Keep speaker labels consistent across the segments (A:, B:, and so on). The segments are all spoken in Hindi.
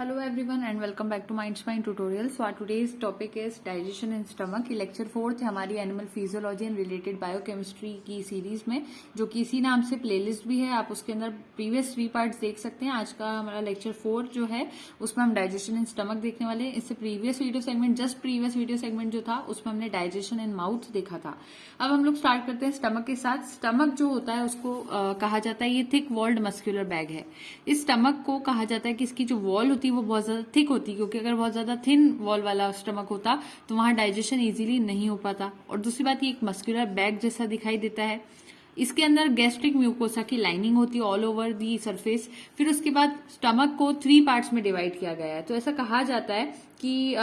A: Hello everyone and welcome back to Mind Spine Tutorial. So our today's topic is digestion in stomach. ये लेक्चर 4 है हमारी animal physiology and related biochemistry की सीरीज में, जो कि इसी नाम से प्लेलिस्ट भी है. आप उसके अंदर प्रीवियस 3 पार्ट्स देख सकते हैं. आज का हमारा लेक्चर 4 जो है उसमें हम डाइजेशन इन स्टमक देखने वाले हैं. इससे प्रीवियस वीडियो सेगमेंट जो था उसमें हमने डाइजेशन इन माउथ देखा था. अब हम लोग स्टार्ट करते हैं स्टमक के साथ. स्टमक जो होता है उसको कहा जाता है, ये थिक वॉल्ड मस्कुलर बैग है. इस स्टमक को कहा जाता है कि इसकी जो वॉल होती है वो बहुत ज्यादा थिक होती है, क्योंकि अगर बहुत ज्यादा थिन वॉल वाला स्टमक होता तो वहां डाइजेशन इजीली नहीं हो पाता. और दूसरी बात, ये एक मस्कुलर बैग जैसा दिखाई देता है. इसके अंदर गैस्ट्रिक म्यूकोसा की लाइनिंग होती है ऑल ओवर दी सरफेस. फिर उसके बाद स्टमक को 3 पार्ट्स में डिवाइड किया गया है. तो ऐसा कहा जाता है कि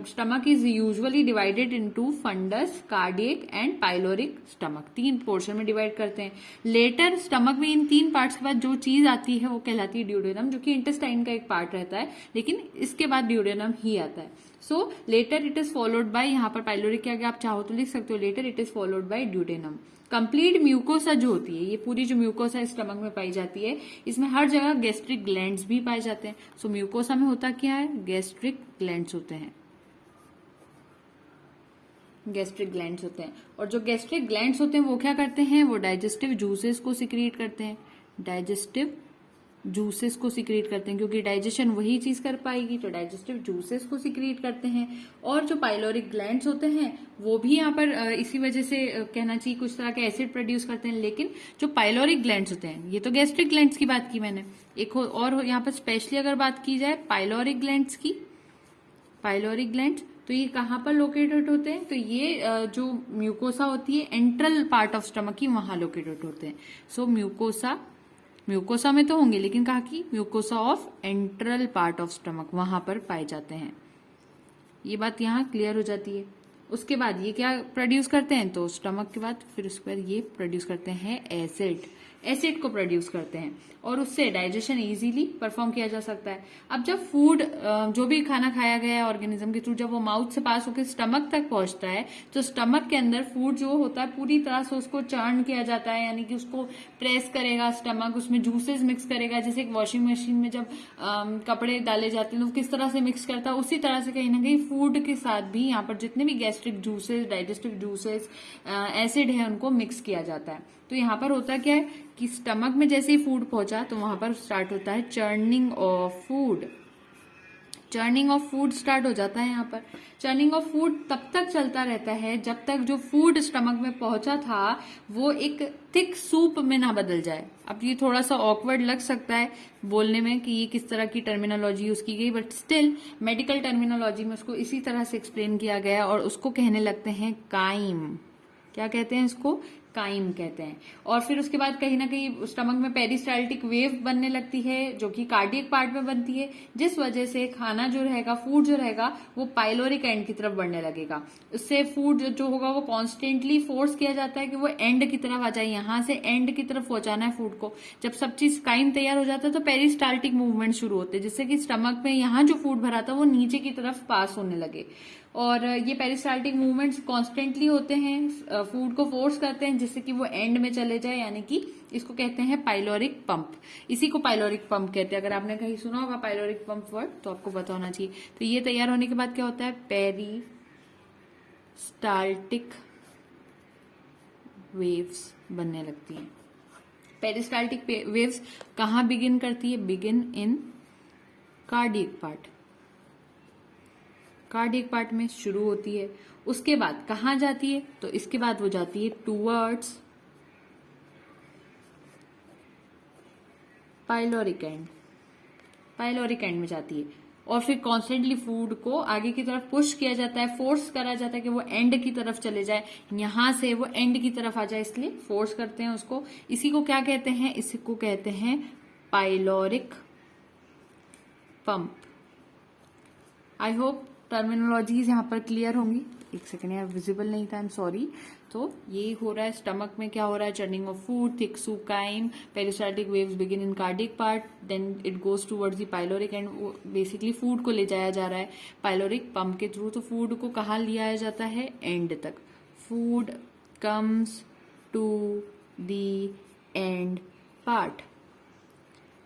A: stomach is usually divided into fundus, cardiac and pyloric stomach. 3 portion में डिवाइड करते हैं. लेटर स्टमक में इन 3 पार्ट्स के बाद जो चीज आती है वो कहलाती है ड्यूडेनम, जो कि इंटेस्टाइन का एक पार्ट रहता है, लेकिन इसके बाद ड्यूडेनम ही आता है. So later it is followed by, यहाँ पर पाइलोरिक के आगे आप चाहो तो लिख सकते हो later it is followed by duodenum. Complete mucosa जो होती है, ये पूरी जो म्यूकोसा स्टमक में पाई जाती है, इसमें हर जगह गैस्ट्रिक ग्लैंड्स भी पाए जाते हैं. सो म्यूकोसा में होता क्या है, गैस्ट्रिक ग्लैंड्स होते हैं. गैस्ट्रिक ग्लैंड्स होते हैं. और जो गैस्ट्रिक ग्लैंड्स होते हैं वो क्या करते हैं, वो डाइजेस्टिव जूसेस को सिक्रीट करते हैं. डाइजेस्टिव जूसेस को सिक्रीट करते हैं, क्योंकि डाइजेशन वही चीज कर पाएगी, तो डाइजेस्टिव जूसेस को सिक्रीट करते हैं. और जो पाइलोरिक ग्लैंड्स होते हैं वो भी यहाँ पर इसी वजह से कहना चाहिए कुछ तरह के एसिड प्रोड्यूस करते हैं. लेकिन जो पाइलोरिक ग्लैंड्स होते हैं, ये तो गैस्ट्रिक ग्लैंड्स की बात की मैंने, एक और यहाँ पर स्पेशली अगर बात की जाए पाइलोरिक ग्लैंड्स की, पाइलोरिक ग्लैंड्स तो ये कहाँ पर लोकेटेड होते हैं, तो ये जो म्यूकोसा होती है एंट्रल पार्ट ऑफ स्टमक की, वहां लोकेटेड होते हैं. सो म्यूकोसा में तो होंगे, लेकिन कहा कि mucosa of enteral part of stomach, वहां पर पाए जाते हैं. ये बात यहाँ क्लियर हो जाती है. उसके बाद ये क्या प्रोड्यूस करते हैं, तो स्टमक के बाद फिर उसके बाद ये प्रोड्यूस करते हैं एसिड को प्रोड्यूस करते हैं, और उससे डाइजेशन इजीली परफॉर्म किया जा सकता है. अब जब फूड जो भी खाना खाया गया है ऑर्गेनिज्म के थ्रू, जब वो माउथ से पास होकर स्टमक तक पहुंचता है, तो स्टमक के अंदर फूड जो होता है पूरी तरह से उसको चर्न किया जाता है, यानी कि उसको प्रेस करेगा स्टमक, उसमें जूसेस मिक्स करेगा. जैसे एक वॉशिंग मशीन में जब कपड़े डाले जाते हैं तो किस तरह से मिक्स करता है, उसी तरह से कहीं ना कहीं फूड के साथ भी यहाँ पर जितने भी gastric juices, digestive juices, acid है, उनको मिक्स किया जाता है. तो यहाँ पर होता क्या है कि स्टमक में जैसे ही फूड पहुंचा तो वहां पर स्टार्ट होता है churning of food. Churning of food start हो जाता है. यहाँ पर चर्निंग ऑफ फूड तब तक चलता रहता है जब तक जो फूड स्टमक में पहुंचा था वो एक थिक सूप में ना बदल जाए. अब ये थोड़ा सा ऑकवर्ड लग सकता है बोलने में कि ये किस तरह की टर्मिनोलॉजी यूज की गई, बट स्टिल मेडिकल टर्मिनोलॉजी में उसको इसी तरह से एक्सप्लेन किया गया, और उसको कहने लगते हैं काइम. क्या कहते हैं इसको, काइम कहते हैं. और फिर उसके बाद कहीं ना कहीं स्टमक में पेरिस्टाल्टिक वेव बनने लगती है, जो कि कार्डियक पार्ट में बनती है, जिस वजह से खाना जो रहेगा, फूड जो रहेगा, वो पाइलोरिक एंड की तरफ बढ़ने लगेगा. उससे फूड जो होगा वो कॉन्स्टेंटली फोर्स किया जाता है कि वो एंड की तरफ आ जाए, यहां से एंड की तरफ पहुंचाना है फूड को. जब सब चीज काइम तैयार हो जाता है तो पेरिस्टाल्टिक मूवमेंट शुरू होते हैं, जिससे कि स्टमक में यहाँ जो फूड भरा था वो नीचे की तरफ पास होने लगे. और ये पेरिस्टाल्टिक मूवमेंट्स कॉन्स्टेंटली होते हैं, फूड को फोर्स करते हैं जिससे कि वो एंड में चले जाए, यानी कि इसको कहते हैं पाइलोरिक पंप. इसी को पाइलोरिक पंप कहते हैं. अगर आपने कहीं सुना होगा पाइलोरिक पंप वर्ड तो आपको पता होना चाहिए. तो ये तैयार होने के बाद क्या होता है, पेरिस्टाल्टिक वेव्स बनने लगती हैं. पेरिस्टाल्टिक वेव्स कहाँ बिगिन करती है, begin in cardiac part. Cardiac part में शुरू होती है. उसके बाद कहां जाती है, तो इसके बाद वो जाती है towards pyloric and. Pyloric and में जाती है, और फिर कॉन्स्टेंटली फूड को आगे की तरफ पुश किया जाता है, फोर्स करा जाता है कि वो एंड की तरफ चले जाए, यहां से वो एंड की तरफ आ जाए, इसलिए फोर्स करते हैं उसको. इसी को क्या कहते हैं, इसी को कहते हैं pyloric pump. I hope terminologies यहाँ पर क्लियर होंगी. एक सेकंड यार, विजिबल नहीं था, आई एम सॉरी. तो ये हो रहा है स्टमक में, क्या हो रहा है, churning of food, thick soup chyme, peristaltic waves begin in cardiac part, then it goes towards the pyloric end. Basically food को ले जाया जा रहा है पाइलोरिक पंप के थ्रू. तो फूड को कहाँ ले आया जाता है, एंड तक. Food comes to the end part.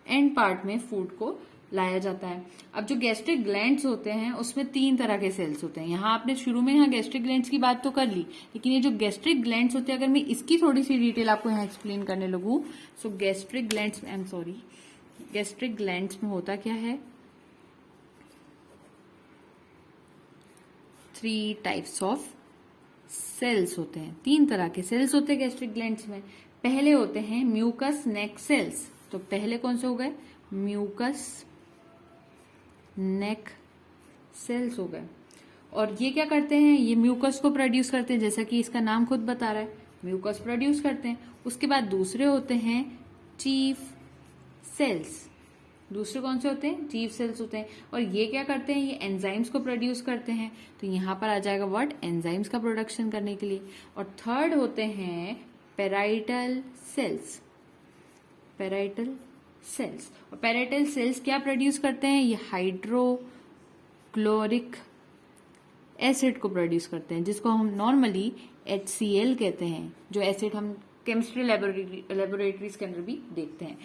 A: End part में फूड को लाया जाता है। अब जो गैस्ट्रिक ग्लैंड्स होते हैं उसमें 3 तरह के सेल्स होते हैं। यहाँ आपने शुरू में यहाँ गैस्ट्रिक ग्लैंड्स की बात तो कर ली, लेकिन ये जो गैस्ट्रिक ग्लैंड्स होते हैं अगर मैं इसकी थोड़ी सी डिटेल आपको यहाँ एक्सप्लेन करने लगूँ, सो गैस्ट्रिक ग्लैंड्स गैस्ट्रिक ग्लैंड्स में होता क्या है, 3 टाइप्स ऑफ सेल्स होते हैं, 3 तरह के सेल्स होते हैं गैस्ट्रिक ग्लैंड्स में। पहले होते हैं म्यूकस नेक सेल्स। तो पहले कौन से हो गए, म्यूकस नेक सेल्स हो गए। और ये क्या करते हैं, ये म्यूकस को प्रोड्यूस करते हैं, जैसा कि इसका नाम खुद बता रहा है, म्यूकस प्रोड्यूस करते हैं। उसके बाद दूसरे होते हैं चीफ सेल्स। दूसरे कौन से होते हैं, चीफ सेल्स होते हैं। और ये क्या करते हैं, ये एंजाइम्स को प्रोड्यूस करते हैं। तो यहां पर आ जाएगा वर्ड एंजाइम्स का प्रोडक्शन करने के लिए। और थर्ड होते हैं पेराइटल सेल्स। पेराइटल सेल्स, और पेराइटल सेल्स क्या प्रोड्यूस करते हैं, ये हाइड्रोक्लोरिक एसिड को प्रोड्यूस करते हैं, जिसको हम नॉर्मली HCl कहते हैं, जो एसिड हम केमिस्ट्री लेबोरेटरीज के अंदर भी देखते हैं।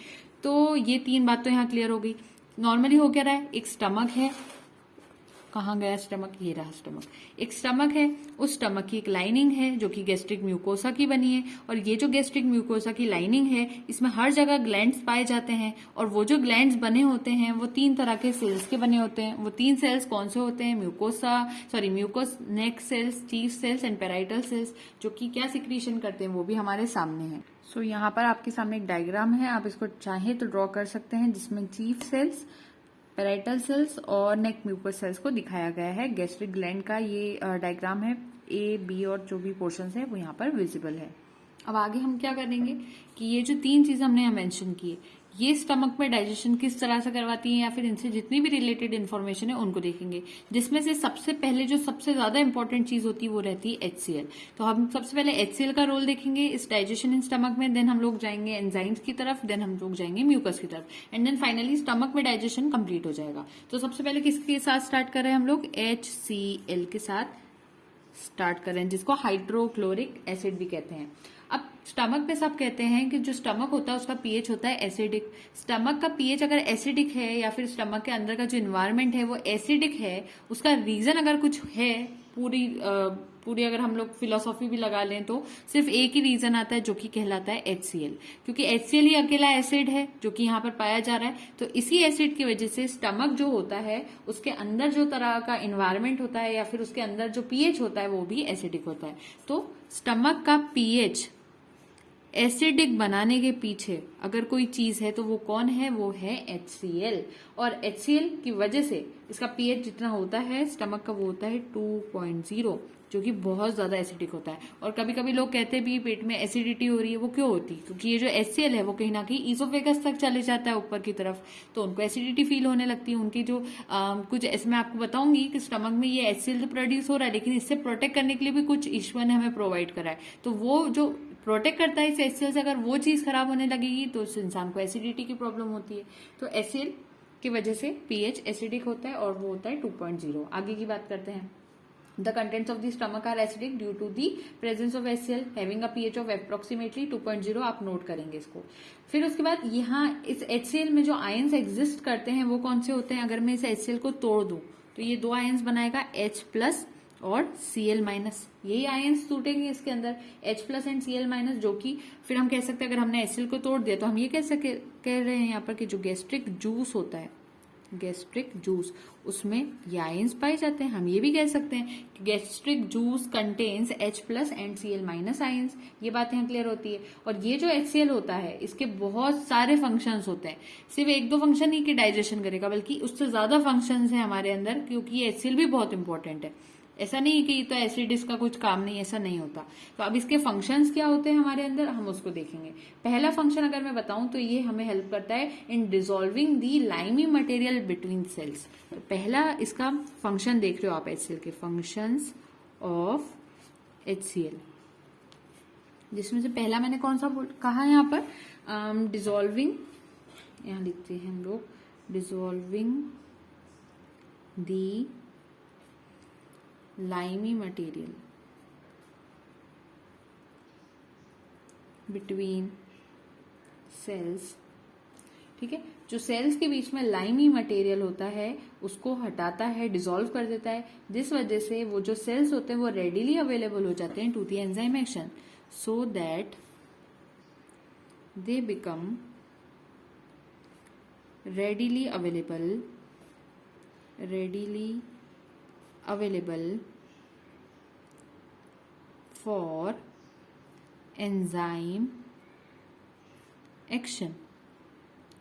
A: तो ये 3 बात तो यहाँ क्लियर हो गई। नॉर्मली हो क्या रहा है, एक स्टमक है, कहाँ गया स्टमक, ये रहा स्टमक। एक स्टमक है, उस स्टमक की एक लाइनिंग है जो कि गैस्ट्रिक म्यूकोसा की बनी है। और ये जो गैस्ट्रिक म्यूकोसा की लाइनिंग है, इसमें हर जगह ग्लैंड्स पाए जाते हैं। और वो जो ग्लैंड्स बने होते हैं वो 3 तरह के सेल्स के बने होते हैं। वो 3 सेल्स कौन से होते हैं, mucous neck cells, chief cells and parietal cells, जो कि क्या सिक्रीशन करते हैं वो भी हमारे सामने है। सो यहाँ पर आपके सामने एक डायग्राम है, आप इसको चाहे तो ड्रॉ कर सकते हैं, जिसमें चीफ सेल्स, पेराइटल सेल्स और नेक म्यूकस सेल्स को दिखाया गया है। गैस्ट्रिक ग्लैंड का ये डायग्राम है, A, B और जो भी पोर्शंस है वो यहाँ पर विजिबल है। अब आगे हम क्या करेंगे कि ये जो 3 चीज हमने यहाँ मेंशन की, ये स्टमक में डाइजेशन किस तरह से करवाती हैं, या फिर इनसे जितनी भी रिलेटेड इन्फॉर्मेशन है उनको देखेंगे। जिसमें से सबसे पहले जो सबसे ज्यादा इंपॉर्टेंट चीज होती है वो रहती है HCl। तो हम सबसे पहले HCl का रोल देखेंगे इस डाइजेशन इन स्टमक में, देन हम लोग जाएंगे एंजाइम्स की तरफ, देन हम लोग जाएंगे म्यूकस की तरफ, एंड देन फाइनली स्टमक में डाइजेशन कंप्लीट हो जाएगा। तो सबसे पहले किसके साथ स्टार्ट कर रहे हैं हम लोग, HCl के साथ स्टार्ट कर रहे हैं, जिसको हाइड्रोक्लोरिक एसिड भी कहते हैं। अब स्टमक पे सब कहते हैं कि जो स्टमक होता है उसका पीएच होता है एसिडिक। स्टमक का पीएच अगर एसिडिक है, या फिर स्टमक के अंदर का जो इन्वायरमेंट है वो एसिडिक है, उसका रीजन अगर कुछ है, पूरी अगर हम लोग फिलोसॉफी भी लगा लें तो सिर्फ एक ही रीजन आता है, जो कि कहलाता है HCl। क्योंकि HCl ही अकेला एसिड है जो कि यहाँ पर पाया जा रहा है। तो इसी एसिड की वजह से स्टमक जो होता है उसके अंदर जो तरह का इन्वायरमेंट होता है, या फिर उसके अंदर जो पीएच होता है वो भी एसिडिक होता है। तो स्टमक का पीएच एसिडिक बनाने के पीछे अगर कोई चीज है तो वो कौन है, वो है HCl। और HCl की वजह से इसका पीएच जितना होता है स्टमक का वो होता है 2.0, जो कि बहुत ज्यादा एसिडिक होता है। और कभी कभी लोग कहते भी पेट में एसिडिटी हो रही है, वो क्यों होती है, क्योंकि ये जो HCl है वो कहीं ना कहीं ईसोफेगस तक चले जाता है ऊपर की तरफ, तो उनको एसिडिटी फील होने लगती है। उनकी जो कुछ ऐसे मैं आपको बताऊंगी कि स्टमक में ये HCl तो प्रोड्यूस हो रहा है, लेकिन इससे प्रोटेक्ट करने के लिए भी कुछ ईश्वर ने हमें प्रोवाइड करा है। तो वो जो प्रोटेक्ट करता है इस HCl से, अगर वो चीज खराब होने लगेगी तो उस इंसान को एसिडिटी की प्रॉब्लम होती है। तो HCl की वजह से पीएच एसिडिक होता है और वो होता है 2.0। आगे की बात करते हैं। The contents of the stomach are acidic due to the presence of HCl having a pH of approximately 2.0। आप नोट करेंगे इसको। फिर उसके बाद यहाँ इस HCl में जो आयंस एग्जिस्ट करते हैं वो कौन से होते हैं, अगर मैं इस HCl को तोड़ दूं तो ये 2 आयंस बनाएगा, H+ और Cl-। यही आयंस टूटेंगे इसके अंदर, H+ एंड Cl-, जो कि फिर हम कह सकते हैं अगर हमने HCl को तोड़ दिया तो हम ये कह रहे हैं यहाँ पर कि जो गैस्ट्रिक जूस होता है, गैस्ट्रिक जूस, उसमें ये आयंस पाए जाते हैं। हम ये भी कह सकते हैं कि gastric juice contains H+ and Cl- ions. ये बात यहाँ क्लियर होती है। और ये जो HCl होता है इसके बहुत सारे फंक्शंस होते हैं, सिर्फ 1-2 फंक्शन ही कि डाइजेशन करेगा, बल्कि उससे ज्यादा फंक्शंस हैं हमारे अंदर, क्योंकि ये HCl भी बहुत इंपॉर्टेंट है। ऐसा नहीं कि तो एसिड इसका कुछ काम नहीं, ऐसा नहीं होता। तो अब इसके फंक्शंस क्या होते हैं हमारे अंदर, हम उसको देखेंगे। पहला फंक्शन अगर मैं बताऊं तो ये हमें हेल्प करता है इन डिसॉल्विंग दी लाइमी मटेरियल बिटवीन सेल्स। तो पहला इसका फंक्शन देख रहे हो आप HCl के, फंक्शंस ऑफ HCl, जिसमें से पहला मैंने कौन सा कहा यहाँ पर, डिसॉल्विंग, यहाँ लिखते हैं हम लोग, डिसॉल्विंग दी लाइमी मटेरियल बिटवीन सेल्स ठीक है। जो सेल्स के बीच में लाइमी मटेरियल होता है उसको हटाता है, डिसॉल्व कर देता है, जिस वजह से वो जो सेल्स होते हैं वो रेडिली अवेलेबल हो जाते हैं to the enzyme action, so that they become readily available for enzyme action।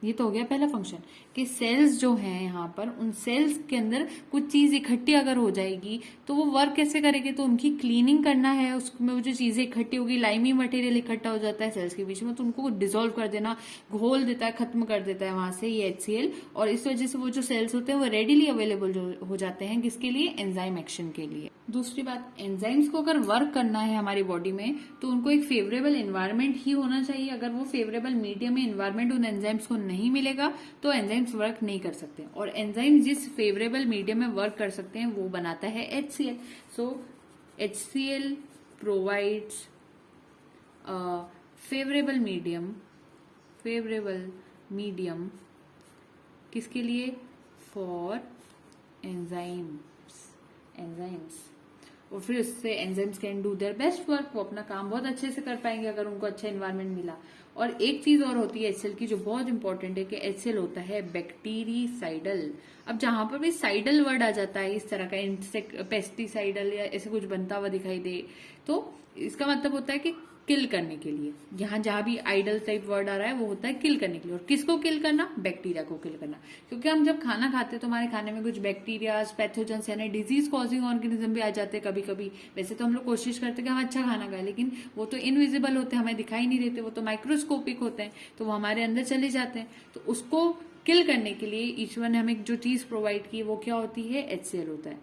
A: ये तो हो गया पहला फंक्शन कि सेल्स जो हैं यहाँ पर, उन सेल्स के अंदर कुछ चीज इकट्ठी अगर हो जाएगी तो वो वर्क कैसे करेगी, तो उनकी क्लीनिंग करना है, उसमें वो जो चीजें इकट्ठी होगी, लाइमी मटेरियल इकट्ठा हो जाता है सेल्स के बीच में, तो उनको डिसॉल्व कर देना, घोल देता है, खत्म कर देता है वहां से ये HCl, और इस वजह से वो जो सेल्स होते हैं वो रेडिली अवेलेबल हो जाते हैं किसके लिए, एंजाइम एक्शन के लिए। दूसरी बात, एंजाइम्स को अगर वर्क करना है हमारी बॉडी में तो उनको एक फेवरेबल एनवायरनमेंट ही होना चाहिए। अगर वो फेवरेबल मीडियम में एनवायरनमेंट उन एंजाइम्स को नहीं मिलेगा तो एंजाइम्स वर्क नहीं कर सकते, और एंजाइम्स जिस फेवरेबल मीडियम में वर्क कर सकते हैं वो बनाता है HCl। सो HCl प्रोवाइड्स फेवरेबल मीडियम किसके लिए, फॉर एंजाइम्स, और फिर उससे enzymes can do their best work, वो अपना काम बहुत अच्छे से कर पाएंगे अगर उनको अच्छा एनवायरनमेंट मिला। और एक चीज और होती है HCl की जो बहुत इंपॉर्टेंट है कि HCl होता है बैक्टीरिसाइडल। अब जहां पर भी साइडल वर्ड आ जाता है इस तरह का, पेस्टिसाइडल या ऐसे कुछ बनता हुआ दिखाई दे, तो इसका मतलब होता है कि किल करने के लिए। यहाँ जहां भी आइडल टाइप वर्ड आ रहा है वो होता है किल करने के लिए। और किसको किल करना, बैक्टीरिया को किल करना, क्योंकि हम जब खाना खाते हैं तो हमारे खाने में कुछ बैक्टीरिया, पैथोजेंस यानी डिजीज कॉजिंग ऑर्गेनिज्म भी आ जाते हैं कभी कभी। वैसे तो हम लोग कोशिश करते हैं कि हम अच्छा खाना खाएं, लेकिन वो तो इनविजिबल होते हैं, हमें दिखाई नहीं देते, वो तो माइक्रोस्कोपिक होते हैं, तो वो हमारे अंदर चले जाते हैं। तो उसको किल करने के लिए ईश्वर ने हमें जो चीज प्रोवाइड की वो क्या होती है, HCl होता है।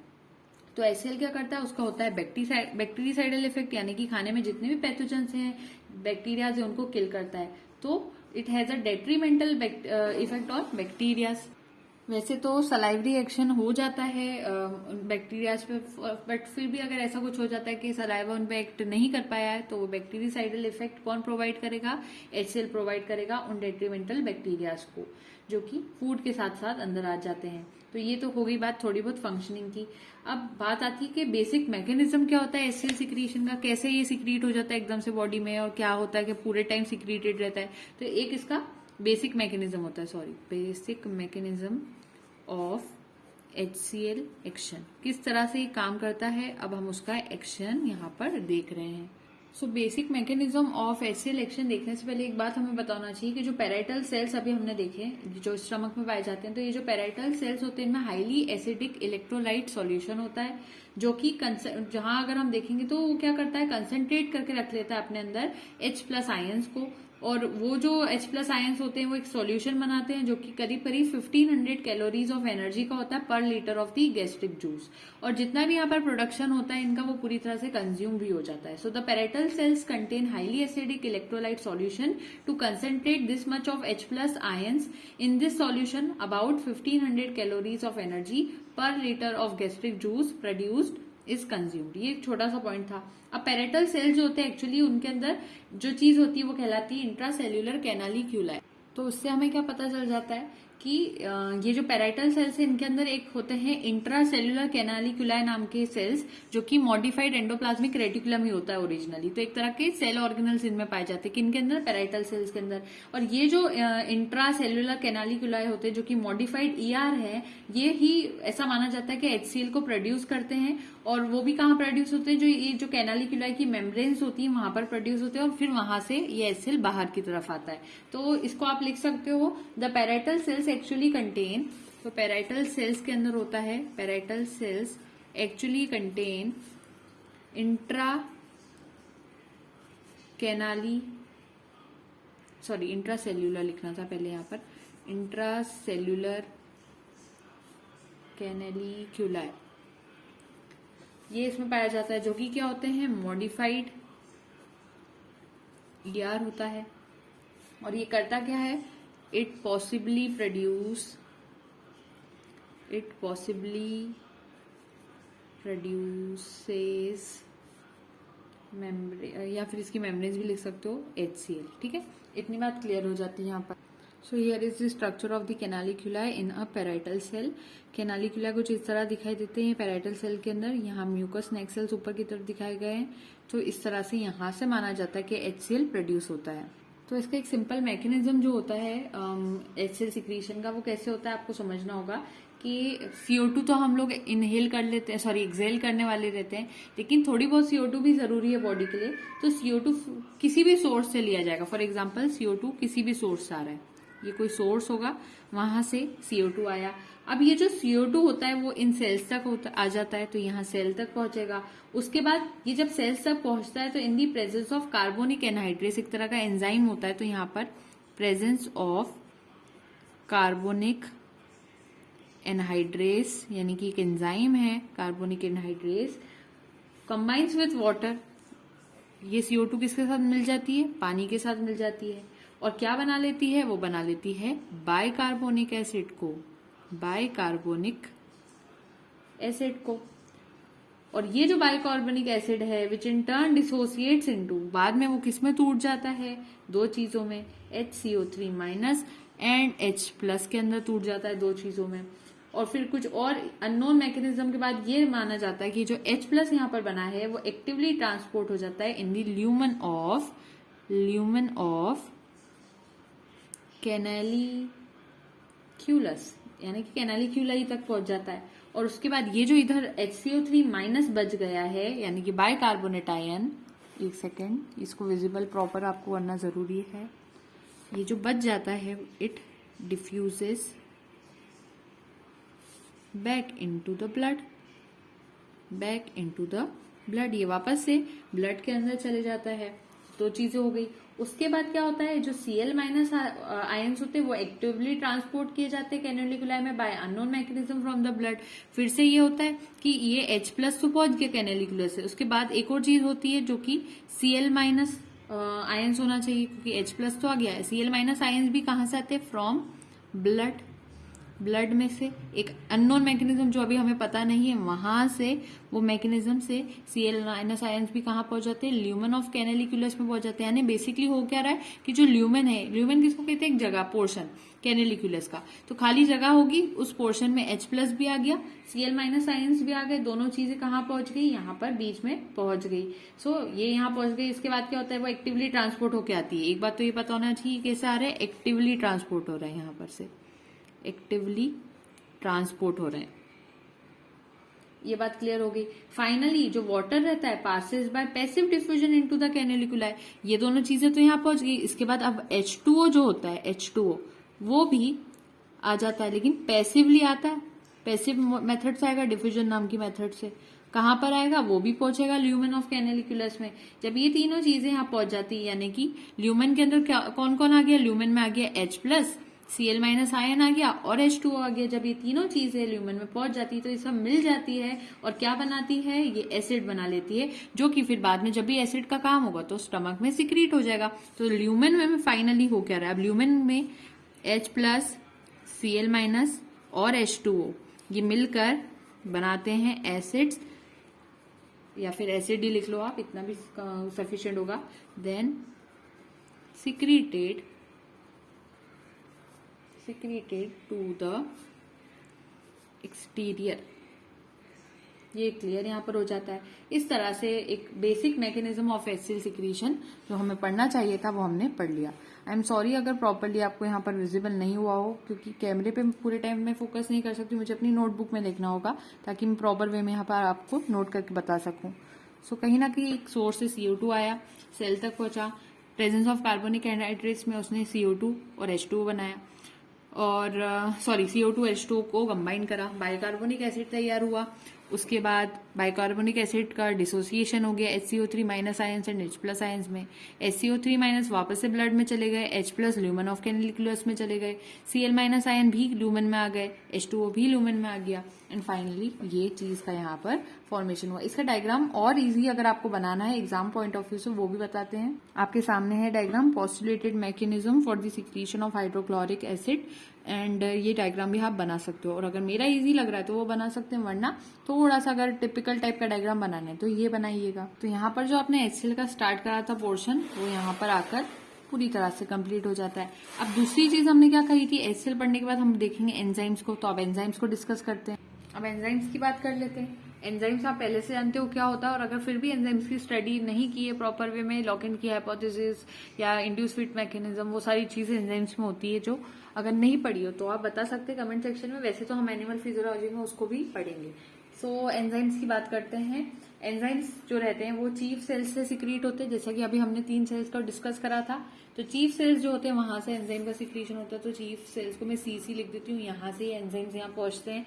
A: तो HCl क्या करता है, उसका होता है बैक्टीरिसाइडल इफेक्ट, यानी कि खाने में जितने भी पैथोजेंस हैं, बैक्टीरियाज हैं, उनको किल करता है। तो it has a detrimental effect on bacterias. वैसे तो सलाइवरी एक्शन हो जाता है बैक्टीरियाज पे, बट फिर भी अगर ऐसा कुछ हो जाता है कि सलाइवा उन पे एक्ट नहीं कर पाया है तो वो बैक्टीरिसाइडल इफेक्ट कौन प्रोवाइड करेगा, HCl प्रोवाइड करेगा उन डेट्रीमेंटल बैक्टीरियाज को जो कि फूड के साथ साथ अंदर आ जाते हैं। तो ये तो हो गई बात थोड़ी बहुत फंक्शनिंग की। अब बात आती है कि बेसिक मैकेनिज्म क्या होता है HCl सिक्रीशन का, कैसे ये सिक्रीट हो जाता है एकदम से बॉडी में, और क्या होता है कि पूरे टाइम सिक्रीटेड रहता है। तो एक इसका बेसिक मैकेनिज्म होता है, basic mechanism of HCl action, किस तरह से ये काम करता है, अब हम उसका एक्शन यहाँ पर देख रहे हैं। So basic mechanism of HCl action देखने से पहले एक बात हमें बताना चाहिए कि जो पेराइटल सेल्स अभी हमने देखे जो स्टमक में पाए जाते हैं, तो ये जो पेराइटल सेल्स होते हैं इनमें हाईली एसिडिक इलेक्ट्रोलाइट सॉल्यूशन होता है, जो कि जहां अगर हम देखेंगे तो वो क्या करता है, कंसंट्रेट करके रख लेता है अपने अंदर H+ आयंस को, और वो जो H+ आयंस होते हैं वो एक सॉल्यूशन बनाते हैं जो कि करीब करीब 1500 कैलोरीज ऑफ एनर्जी का होता है पर litre of the gastric juice, और जितना भी यहाँ पर प्रोडक्शन होता है इनका वो पूरी तरह से कंज्यूम भी हो जाता है। So the parietal cells contain highly acidic electrolyte solution to concentrate this much of H+ ions in this solution, about 1500 calories of energy per litre of gastric juice produced is consumed. ये एक छोटा सा पॉइंट था। अब पेराइटल सेल्स जो होते हैं एक्चुअली उनके अंदर जो चीज होती है वो कहलाती है इंट्रासेल्यूलर कैनालिक्यूलाई। तो उससे हमें क्या पता चल जाता है कि ये जो पेराइटल सेल्स है इनके अंदर एक होते हैं इंट्रासेल्यूलर कैनालिक्यूलाई नाम के सेल्स, जो कि मॉडिफाइड एंडोप्लाज्मिक रेटिकुलम ही होता है ओरिजिनली। तो एक तरह के सेल ऑर्गेनल्स इनमें पाए जाते हैं किनके अंदर, पेराइटल सेल्स के अंदर। और ये जो इंट्रासेल्यूलर कैनालिक्यूलाई होते हैं जो कि मॉडिफाइड ER है, ये ही ऐसा माना जाता है कि HCl को प्रोड्यूस करते हैं, और वो भी कहाँ प्रोड्यूस होते हैं, जो ये जो कैनालिक्यूलाई की मेम्ब्रेन्स होती है वहां पर प्रोड्यूस होते हैं, और फिर वहां से ये HCl बाहर की तरफ आता है। तो इसको आप लिख सकते हो the parietal sales actually contain, तो पेराइटल सेल्स के अंदर होता है, parietal cells actually contain intracellular लिखना था पहले यहाँ पर, इंट्रासेल्यूलर कैनालिक्यूलाई, ये इसमें पाया जाता है, जो कि क्या होते हैं, मॉडिफाइड ER होता है। और ये करता क्या है, इट पॉसिबली प्रोड्यूसेस मेम्ब्रेन, या फिर इसकी मेम्ब्रेन्स भी लिख सकते हो HCl। ठीक है, इतनी बात क्लियर हो जाती है यहाँ पर। So here is the structure of the canaliculi in a parietal cell. कैनालिकुला कुछ इस तरह दिखाई देते हैं पैराइटल सेल के अंदर। यहाँ म्यूकस नेक सेल्स ऊपर की तरफ दिखाए गए हैं। तो इस तरह से यहाँ से माना जाता है कि HCl प्रोड्यूस होता है। तो इसका एक सिंपल मैकेनिज्म जो होता है HCl सिक्रीशन का, वो कैसे होता है आपको समझना होगा कि CO2 तो हम लोग इनहेल कर लेते हैं, सॉरी एक्सेल करने वाले रहते हैं, लेकिन थोड़ी बहुत CO2 भी जरूरी है बॉडी के लिए। तो CO2 किसी भी सोर्स से लिया जाएगा। फॉर एग्जाम्पल CO2 किसी भी सोर्स से आ रहा है, ये कोई सोर्स होगा, वहां से CO2 आया। अब ये जो CO2 होता है वो इन सेल्स तक आ जाता है, तो यहाँ सेल तक पहुंचेगा। उसके बाद ये जब सेल्स तक पहुंचता है तो in the presence of carbonic anhydrase, एक तरह का एंजाइम होता है, तो यहाँ पर प्रेजेंस ऑफ कार्बोनिक एनहाइड्रेस यानी कि एक एंजाइम है carbonic anhydrase, combines with water. ये CO2 किसके साथ मिल जाती है? पानी के साथ मिल जाती है। और क्या बना लेती है? वो बना लेती है बाइकार्बोनिक एसिड को, बाइकार्बोनिक एसिड को। और ये जो बाइकार्बोनिक एसिड है विच इन टर्न डिसोसिएट्स इनटू, बाद में वो किसमें टूट जाता है? दो चीजों में, HCO3 माइनस एंड H+ के अंदर टूट जाता है, दो चीजों में। और फिर कुछ और अननोन मैकेनिज्म के बाद ये माना जाता है कि जो H+ यहाँ पर बना है वो एक्टिवली ट्रांसपोर्ट हो जाता है इन द ल्यूमन ऑफ कैनालिक्यूलस, यानी कि कैनालिक्यूला ही तक पहुंच जाता है। और उसके बाद ये जो इधर HCO3 माइनस बच गया है यानी कि बाइकार्बोनेट आयन, एक सेकेंड, इसको विजिबल प्रॉपर आपको करना जरूरी है। ये जो बच जाता है it diffuses back into the blood, ये वापस से ब्लड के अंदर चले जाता है। दो चीजें हो गई। उसके बाद क्या होता है, जो Cl- आयंस होते हैं वो एक्टिवली ट्रांसपोर्ट किए जाते हैं कैनालिकुलाई में by unknown mechanism from the blood. फिर से ये होता है कि ये H+ तो पहुंच गया कैनालिकुलर से। उसके बाद एक और चीज होती है जो कि Cl- आयंस होना चाहिए, क्योंकि H+ तो आ गया है। Cl- आयंस भी कहां से आते हैं? फ्रॉम ब्लड में से। एक अननोन मैकेनिज्म जो अभी हमें पता नहीं है, वहां से वो मैकेनिज्म से Cl- आयंस भी कहाँ पहुंच जाते हैं? ल्यूमन ऑफ कैनालिकुलस में पहुंच जाते हैं। यानी बेसिकली हो क्या रहा है कि जो ल्यूमन है, ल्यूमन किसको कहते हैं? एक जगह, पोर्शन कैनालिकुलस का। तो खाली जगह होगी, उस पोर्शन में H+ भी आ गया, Cl- आयंस भी आ गए, दोनों चीजें कहाँ पहुंच गई? यहाँ पर बीच में पहुंच गई। सो ये यहाँ पहुंच गई। इसके बाद क्या होता है? वो एक्टिवली ट्रांसपोर्ट होकर आती है। एक बात तो ये पता होना चाहिए कैसे आ रहा है, एक्टिवली ट्रांसपोर्ट हो रहा है, यहाँ पर से एक्टिवली ट्रांसपोर्ट हो रहे हैं। ये बात क्लियर हो गई। फाइनली जो वाटर रहता है passes by passive diffusion into the canaliculi, ये दोनों चीजें तो यहाँ पहुंच गई। इसके बाद अब H2O जो होता है, H2O वो भी आ जाता है, लेकिन पैसिवली आता है। पैसिव मेथड से आएगा, डिफ्यूजन नाम की मेथड से। कहां पर आएगा? वो भी पहुंचेगा ल्यूमन ऑफ कैनालिकुलस में। जब ये तीनों चीजें यहाँ पहुंच जाती है, यानी कि ल्यूमन के अंदर क्या कौन कौन आ गया? ल्यूमन में आ गया H+, Cl- आयन आ गया और H2O आ गया। जब ये तीनों चीजें ल्यूमन में पहुंच जाती है तो ये सब मिल जाती है और क्या बनाती है? ये एसिड बना लेती है, जो कि फिर बाद में जब भी एसिड का काम होगा तो स्टमक में सिक्रीट हो जाएगा। तो ल्यूमन में फाइनली हो क्या रहा है? अब ल्यूमन में H+, Cl- और H2O ये मिलकर बनाते हैं एसिड्स, या फिर एसिड ही लिख लो आप, इतना भी सफिशिएंट होगा। Then secreted to the exterior, ये क्लियर यहाँ पर हो जाता है। इस तरह से एक basic mechanism of HCl secretion जो हमें पढ़ना चाहिए था वो हमने पढ़ लिया। आई एम सॉरी अगर प्रॉपरली आपको यहाँ पर विजिबल नहीं हुआ हो, क्योंकि कैमरे पे पूरे टाइम में फोकस नहीं कर सकती, मुझे अपनी नोटबुक में देखना होगा ताकि मैं प्रॉपर वे में यहाँ पर आपको नोट करके बता सकूँ। सो कहीं ना कहीं एक सोर्स से CO2 आया, सेल तक पहुंचा, प्रेजेंस ऑफ कार्बोनिक एनहाइड्रेट्स में उसने CO2 और H2O बनाया, और CO2 H2O को कंबाइन करा, बाइकार्बोनिक एसिड तैयार हुआ। उसके बाद बाइकार्बोनिक एसिड का डिसोसिएशन हो गया HCO3- ions and H+ ions में। HCO3- वापस से ब्लड में चले गए, H+ ल्यूमन ऑफ कैनालिकुलस में चले गए, Cl- आयन भी ल्यूमन में आ गए, H2O भी ल्यूमन में आ गया, एंड फाइनली ये चीज का यहाँ पर फॉर्मेशन हुआ। इसका डायग्राम और इजी अगर आपको बनाना है एग्जाम पॉइंट ऑफ व्यू से, वो भी बताते हैं। आपके सामने है diagram, postulated mechanism for the secretion of hydrochloric acid, and ये डायग्राम भी आप बना सकते हो। और अगर मेरा इजी लग रहा है तो वो बना सकते हैं, वरना थोड़ा सा अगर टिपिकल टाइप का डायग्राम बनाना है तो ये बनाइएगा। तो यहाँ पर जो आपने HCl का स्टार्ट करा था पोर्शन, वो यहाँ पर आकर पूरी तरह से कंप्लीट हो जाता है। अब दूसरी चीज हमने क्या कही थी, HCl पढ़ने के बाद हम देखेंगे एंजाइम्स को, तो अब एंजाइम्स को डिस्कस करते हैं। अब एंजाइम्स की बात कर लेते हैं। एंजाइम्स आप पहले से जानते हो क्या होता है, और अगर फिर भी एंजाइम्स की स्टडी नहीं की है प्रॉपर वे में, लॉक-इन की हाइपोथेसिस या इंड्यूस फिट मैकेनिज्म, वो सारी चीजें एंजाइम्स में होती है जो अगर नहीं पढ़ी हो तो आप बता सकते हैं कमेंट सेक्शन में। वैसे तो हम एनिमल फिजियोलॉजी में उसको भी पढ़ेंगे। सो एंजाइम्स की बात करते हैं। एंजाइम्स जो रहते हैं वो चीफ सेल्स से सिक्रीट होते हैं, जैसा कि अभी हमने 3 सेल्स का डिस्कस करा था। तो चीफ सेल्स जो होते हैं वहां से एंजाइम का सिक्रीशन होता है। तो चीफ सेल्स को मैं CC लिख देती हूँ, यहाँ से एंजाइम्स यहाँ पहुंचते हैं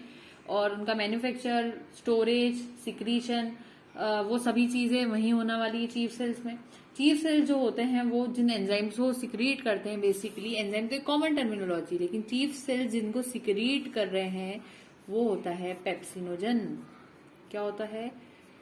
A: और उनका मैन्युफैक्चर, स्टोरेज, सिक्रीशन, वो सभी चीजें वहीं होने वाली है चीफ सेल्स में। चीफ सेल्स जो होते हैं वो जिन एंजाइम्स को सिक्रीट करते हैं, बेसिकली एंजाइम तो एक कॉमन टर्मिनोलॉजी, लेकिन चीफ सेल्स जिनको सिक्रीट कर रहे हैं वो होता है पेप्सिनोजन। क्या होता है?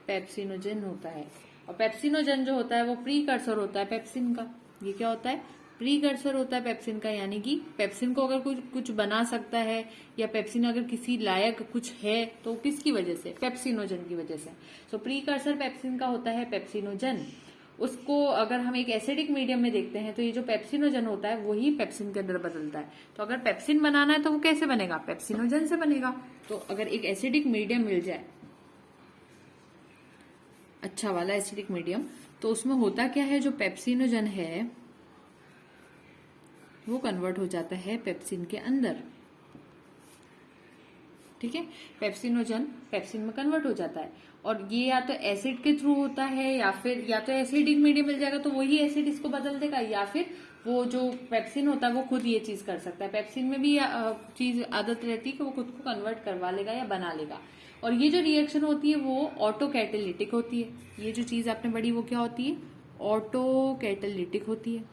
A: पेप्सिनोजन होता है। और पेप्सिनोजन जो होता है वो प्रीकर्सर होता है पेप्सिन का। ये क्या होता है? प्रीकर्सर होता है पेप्सिन का, यानी कि पेप्सिन को अगर कुछ बना सकता है या पेप्सिन अगर किसी लायक कुछ है तो किसकी वजह से? पेप्सिनोजन की वजह से। सो प्रीकर्सर पेप्सिन का होता है पेप्सिनोजन। उसको अगर हम एक एसिडिक मीडियम में देखते हैं तो ये जो पेप्सिनोजन होता है वही पेप्सिन के अंदर बदलता है। तो अगर पेप्सिन बनाना है तो वो कैसे बनेगा? पेप्सिनोजन से बनेगा। तो अगर एक एसिडिक मीडियम मिल जाए, अच्छा वाला एसिडिक मीडियम, तो उसमें होता क्या है, जो पेप्सिनोजन है वो कन्वर्ट हो जाता है पेप्सिन के अंदर। ठीक है, पेप्सिनोजन पेप्सिन में कन्वर्ट हो जाता है और ये या तो एसिड के थ्रू होता है या तो एसिडिक मीडियम मिल जाएगा तो वही एसिड इसको बदल देगा, या फिर वो जो पेप्सिन होता है वो खुद ये चीज कर सकता है। पेप्सिन में भी चीज आदत रहती है कि वो खुद को कन्वर्ट करवा लेगा या बना लेगा। और ये जो रिएक्शन होती है वो ऑटो कैटेलिटिक होती है। ये जो चीज आपने पढ़ी वो क्या होती है? ऑटो कैटेलिटिक होती है।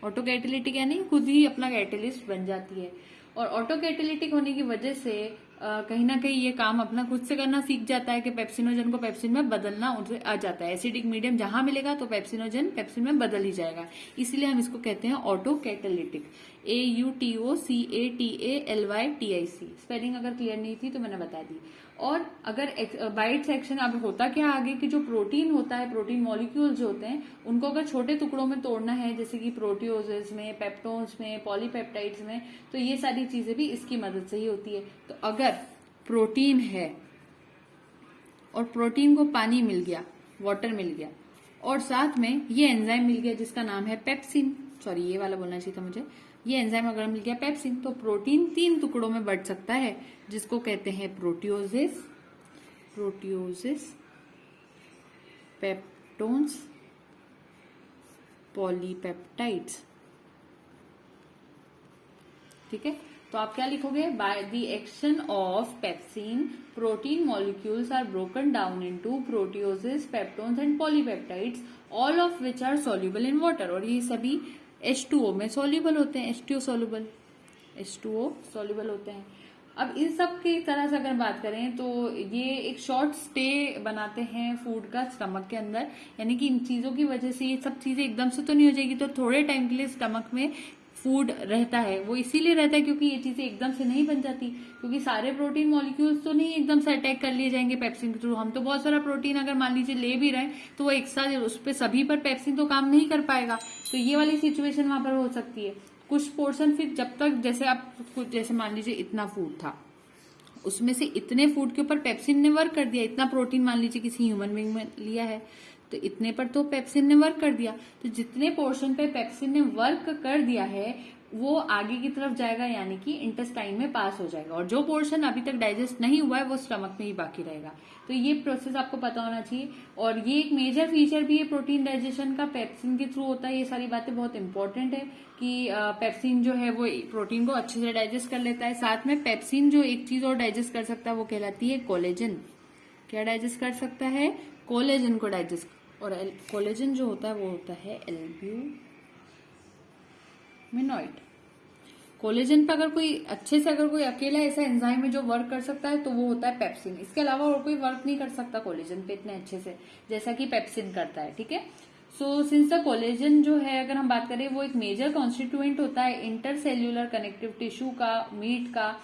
A: ऑटो कैटेलिटिक यानी खुद ही अपना कैटेलिस्ट बन जाती है। और ऑटो कैटेलिटिक होने की वजह से कहीं ना कहीं ये काम अपना खुद से करना सीख जाता है कि पेप्सिनोजन को पेप्सिन में बदलना उसे आ जाता है। एसिडिक मीडियम जहां मिलेगा तो पेप्सिनोजन पेप्सिन में बदल ही जाएगा, इसलिए हम इसको कहते हैं ऑटो कैटेलिटिक। AUTOCATALYTIC। स्पेलिंग अगर क्लियर नहीं थी तो मैंने बता दी। और अगर बाइट सेक्शन, अब होता क्या आगे कि जो प्रोटीन होता है, प्रोटीन मॉलिक्यूल जो होते हैं उनको अगर छोटे टुकड़ों में तोड़ना है, जैसे कि प्रोटियोजेस में, पेप्टोन्स में, पॉलीपेप्टाइड्स में, तो ये सारी चीजें भी इसकी मदद से ही होती है। तो अगर प्रोटीन है और प्रोटीन को पानी मिल गया, वाटर मिल गया, और साथ में ये एंजाइम मिल गया जिसका नाम है पेप्सिन, सॉरी ये वाला बोलना चाहिए था मुझे, ये एंजाइम अगर मिल गया पेप्सिन, तो प्रोटीन 3 टुकड़ों में बढ़ सकता है जिसको कहते हैं प्रोटियोजेस, पेप्टोन्स, पॉलीपेप्टाइड्स। ठीक है, तो आप क्या लिखोगे? By the action of pepsin protein molecules are broken down into proteoses, peptones and polypeptides, all of which are soluble in water. और ये सभी H2O में सॉल्युबल होते हैं, H2O सॉल्युबल होते हैं। अब इन सब की तरह से अगर बात करें तो ये एक शॉर्ट स्टे बनाते हैं फूड का स्टमक के अंदर, यानी कि इन चीजों की वजह से ये सब चीजें एकदम से तो नहीं हो जाएगी, तो थोड़े टाइम के लिए स्टमक में फूड रहता है। वो इसीलिए रहता है क्योंकि ये चीजें एकदम से नहीं बन जाती, क्योंकि सारे प्रोटीन मॉलिक्यूल्स तो नहीं एकदम से अटैक कर लिए जाएंगे पेप्सिन के थ्रू। हम तो बहुत सारा प्रोटीन अगर मान लीजिए ले भी रहे हैं तो वो एक साथ उस पर सभी पर पेप्सिन तो काम नहीं कर पाएगा। तो ये वाली सिचुएशन वहां पर हो सकती है। कुछ पोर्शन फिर जब तक, जैसे आप कुछ, जैसे मान लीजिए इतना फूड था, उसमें से इतने फूड के ऊपर पेप्सिन ने वर्क कर दिया, इतना प्रोटीन मान लीजिए किसी ह्यूमन बीइंग में लिया है तो इतने पर तो पेप्सिन ने वर्क कर दिया। तो जितने पोर्शन पे पेप्सिन ने वर्क कर दिया है वो आगे की तरफ जाएगा, यानी कि इंटेस्टाइन में पास हो जाएगा, और जो पोर्शन अभी तक डाइजेस्ट नहीं हुआ है वो स्टमक में ही बाकी रहेगा। तो ये प्रोसेस आपको पता होना चाहिए। और ये एक मेजर फीचर भी है प्रोटीन डाइजेशन का, पेप्सिन के थ्रू होता है। ये सारी बातें बहुत इंपॉर्टेंट है कि पेप्सिन जो है वो प्रोटीन को अच्छे से डाइजेस्ट कर लेता है। साथ में पेप्सिन जो एक चीज और डाइजेस्ट कर सकता है वो कहलाती है कोलेजन। क्या डाइजेस्ट कर सकता है? कोलेजन को डाइजेस्ट। और कोलेजन जो होता है वो होता है एल्ब्यूमिनॉइड। कोलेजन पर अगर कोई अच्छे से, अगर कोई अकेला ऐसा एंजाइम है जो वर्क कर सकता है तो वो होता है पेप्सिन। इसके अलावा और कोई वर्क नहीं कर सकता कोलेजन पे इतने अच्छे से जैसा कि पेप्सिन करता है। ठीक है, सो सिंस द कोलेजन जो है अगर हम बात करें वो एक मेजर कॉन्स्टिट्यूएंट होता है इंटरसेल्यूलर कनेक्टिव टिश्यू का, मीट का,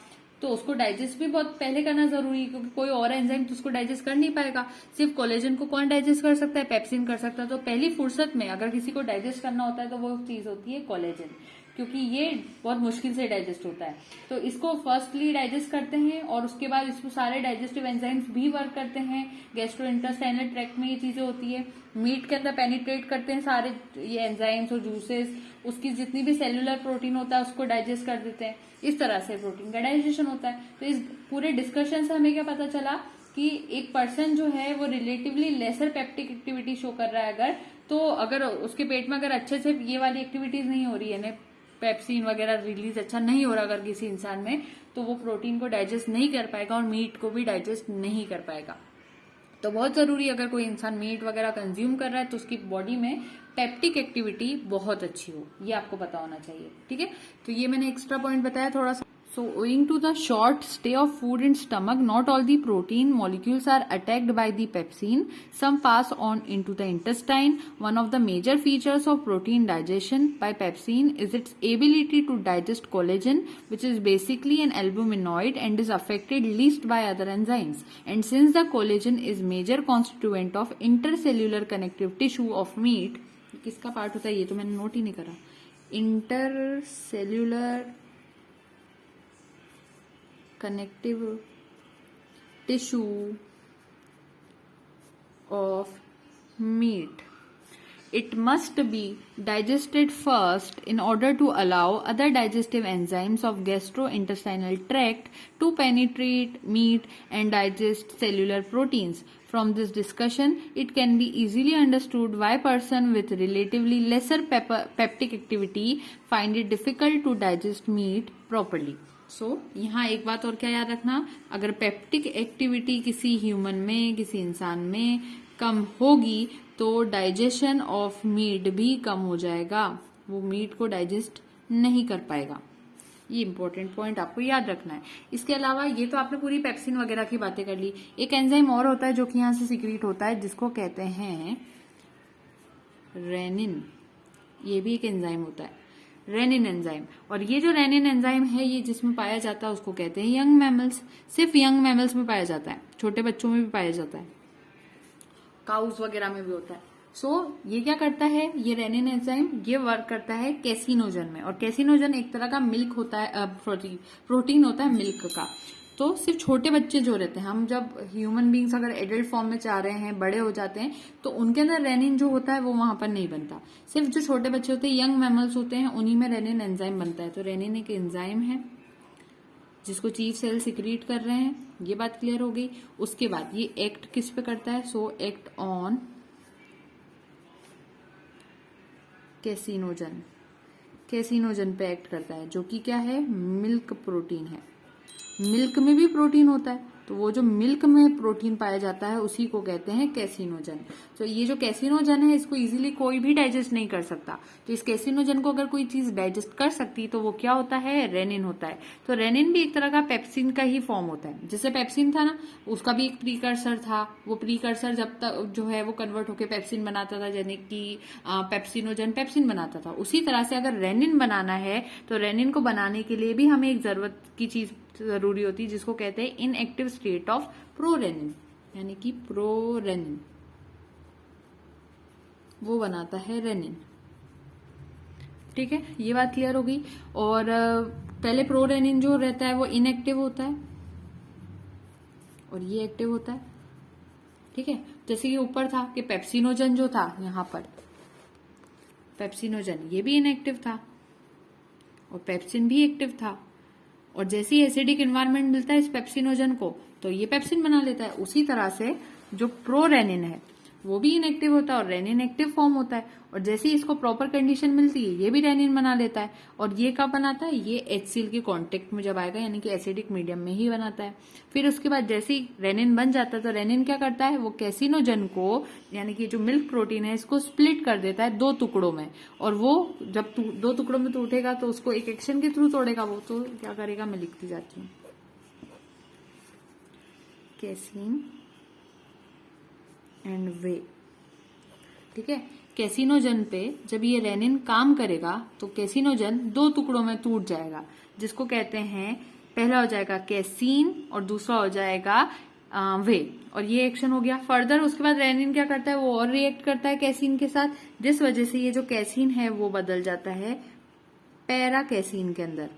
A: तो उसको डाइजेस्ट भी बहुत पहले करना जरूरी है, क्योंकि कोई और एंजाइम तो उसको डाइजेस्ट कर नहीं पाएगा। सिर्फ कोलेजन को कौन डाइजेस्ट कर सकता है? पेप्सिन कर सकता है। तो पहली फुर्सत में अगर किसी को डाइजेस्ट करना होता है तो वो चीज होती है कोलेजन, क्योंकि ये बहुत मुश्किल से डाइजेस्ट होता है। तो इसको फर्स्टली डाइजेस्ट करते हैं और उसके बाद इसमें सारे डाइजेस्टिव एंजाइम्स भी वर्क करते हैं। गैस्ट्रोइंटेस्टाइनल ट्रैक्ट में ये चीजें होती है। मीट के अंदर पेनिट्रेट करते हैं सारे ये एंजाइम्स और जूसेस, उसकी जितनी भी सेल्यूलर प्रोटीन होता है उसको डाइजेस्ट कर देते हैं। इस तरह से प्रोटीन का डाइजेशन होता है। तो इस पूरे डिस्कशन से हमें क्या पता चला कि एक पर्सन जो है वो relatively laser peptic activity show कर रहा है अगर, तो अगर उसके पेट में अगर अच्छे से ये वाली एक्टिविटीज नहीं हो रही है, पेप्सिन वगैरह रिलीज अच्छा नहीं हो रहा अगर किसी इंसान में, तो वो प्रोटीन को डाइजेस्ट नहीं कर पाएगा और मीट को भी डाइजेस्ट नहीं कर पाएगा। तो बहुत जरूरी है अगर कोई इंसान मीट वगैरह कंज्यूम कर रहा है तो उसकी बॉडी में पेप्टिक एक्टिविटी बहुत अच्छी हो, ये आपको पता होना चाहिए। ठीक है, तो ये मैंने एक्स्ट्रा पॉइंट बताया थोड़ा सा। So owing to the short stay of food in stomach, not all the protein molecules are attacked by the pepsin. Some pass on into the intestine. One of the major features of protein digestion by pepsin is its ability to digest collagen, which is basically an albuminoid and is affected least by other enzymes. And since the collagen is major constituent of intercellular connective tissue of meat, किसका पार्ट होता है ये तो मैंने नोट ही नहीं करा, intercellular connective tissue of meat, it must be digested first in order to allow other digestive enzymes of gastrointestinal tract to penetrate meat and digest cellular proteins. From this discussion, it can be easily understood why person with relatively lesser peptic activity find it difficult to digest meat properly. यहाँ एक बात और क्या याद रखना, अगर पेप्टिक एक्टिविटी किसी ह्यूमन में, किसी इंसान में कम होगी तो डाइजेशन ऑफ मीट भी कम हो जाएगा, वो मीट को डाइजेस्ट नहीं कर पाएगा। ये इंपॉर्टेंट पॉइंट आपको याद रखना है। इसके अलावा ये तो आपने पूरी पेप्सिन वगैरह की बातें कर ली। एक एंजाइम और होता है जो कि यहाँ से सीक्रेट होता है, जिसको कहते हैं रेनिन। ये भी एक एंजाइम होता है, रेनिन एंजाइम। और ये जो रेनिन एंजाइम है ये जिसमें पाया जाता है उसको कहते हैं यंग मैमल्स। सिर्फ यंग मैमल्स में पाया जाता है, छोटे बच्चों में भी पाया जाता है, काउस वगैरह में भी होता है। ये क्या करता है, ये रेनिन एंजाइम ये वर्क करता है कैसिनोजन में। और कैसिनोजन एक तरह का मिल्क होता है, प्रोटीन होता है मिल्क का। तो सिर्फ छोटे बच्चे जो रहते हैं, हम जब ह्यूमन बींग्स अगर एडल्ट फॉर्म में जा रहे हैं, बड़े हो जाते हैं, तो उनके अंदर रेनिन जो होता है वो वहां पर नहीं बनता। सिर्फ जो छोटे बच्चे होते हैं, यंग मैमल्स होते हैं, उन्हीं में रेनिन एंजाइम बनता है। तो रेनिन एक एंजाइम है जिसको चीफ सेल सिक्रीट कर रहे हैं, ये बात क्लियर हो गई। उसके बाद ये एक्ट किस पे करता है, एक्ट ऑन कैसिनोजन, कैसिनोजन पे एक्ट करता है, जो कि क्या है, मिल्क प्रोटीन है। मिल्क में भी प्रोटीन होता है, तो वो जो मिल्क में प्रोटीन पाया जाता है उसी को कहते हैं कैसिनोजन। तो ये जो कैसिनोजन है इसको इजीली कोई भी डाइजेस्ट नहीं कर सकता। तो इस कैसिनोजन को अगर कोई चीज डाइजेस्ट कर सकती तो वो क्या होता है, रेनिन होता है। तो रेनिन भी एक तरह का पेप्सिन का ही फॉर्म होता है। जैसे पेप्सिन था ना, उसका भी एक प्रीकर्सर था, वो प्रीकर्सर जब तक जो है वो कन्वर्ट होकर पेप्सिन बनाता था, यानी कि पेप्सिनोजन पेप्सिन बनाता था। उसी तरह से अगर रेनिन बनाना है तो रेनिन को बनाने के लिए भी हमें एक जरूरत की चीज जरूरी होती है, जिसको कहते हैं इनएक्टिव स्टेट ऑफ प्रोरेनिन, यानी कि प्रोरेनिन, वो बनाता है रेनिन। ठीक है, ये बात क्लियर हो गई। और पहले प्रोरेनिन जो रहता है वो इनएक्टिव होता है और ये एक्टिव होता है। ठीक है, जैसे कि ऊपर था कि पेप्सिनोजन जो था, यहाँ पर पेप्सिनोजन ये भी इनएक्टिव था और पेप्सिन भी एक्टिव था। और जैसे ही एसिडिक एनवायरनमेंट मिलता है इस पेप्सिनोजन को तो ये पेप्सिन बना लेता है। उसी तरह से जो प्रोरेनिन है वो भी इनएक्टिव होता है और रेनिन एक्टिव फॉर्म होता है। और जैसे ही इसको प्रॉपर कंडीशन मिलती है ये भी रेनिन बना लेता है। और ये कब बनाता है, ये HCl के कांटेक्ट में जब आएगा, यानी कि एसिडिक मीडियम में ही बनाता है। फिर उसके बाद जैसे ही रेनिन बन जाता है तो रेनिन क्या करता है, वो कैसिनोजन को, यानी कि जो मिल्क प्रोटीन है, इसको स्प्लिट कर देता है 2 टुकड़ों में। और वो जब 2 टुकड़ों में टूटेगा तो उसको एक एक्शन के थ्रू तोड़ेगा। वो तो क्या करेगा, मैं लिखती जाती हूँ, कैसिन एंड वे। ठीक है, कैसिनोजन पे जब ये रेनिन काम करेगा तो कैसिनोजन 2 टुकड़ों में टूट जाएगा, जिसको कहते हैं पहला हो जाएगा कैसीन और दूसरा हो जाएगा वे, और ये एक्शन हो गया। फर्दर उसके बाद रेनिन क्या करता है, वो और रिएक्ट करता है कैसीन के साथ, जिस वजह से ये जो कैसीन है वो बदल जाता है पैरा कैसीन के अंदर।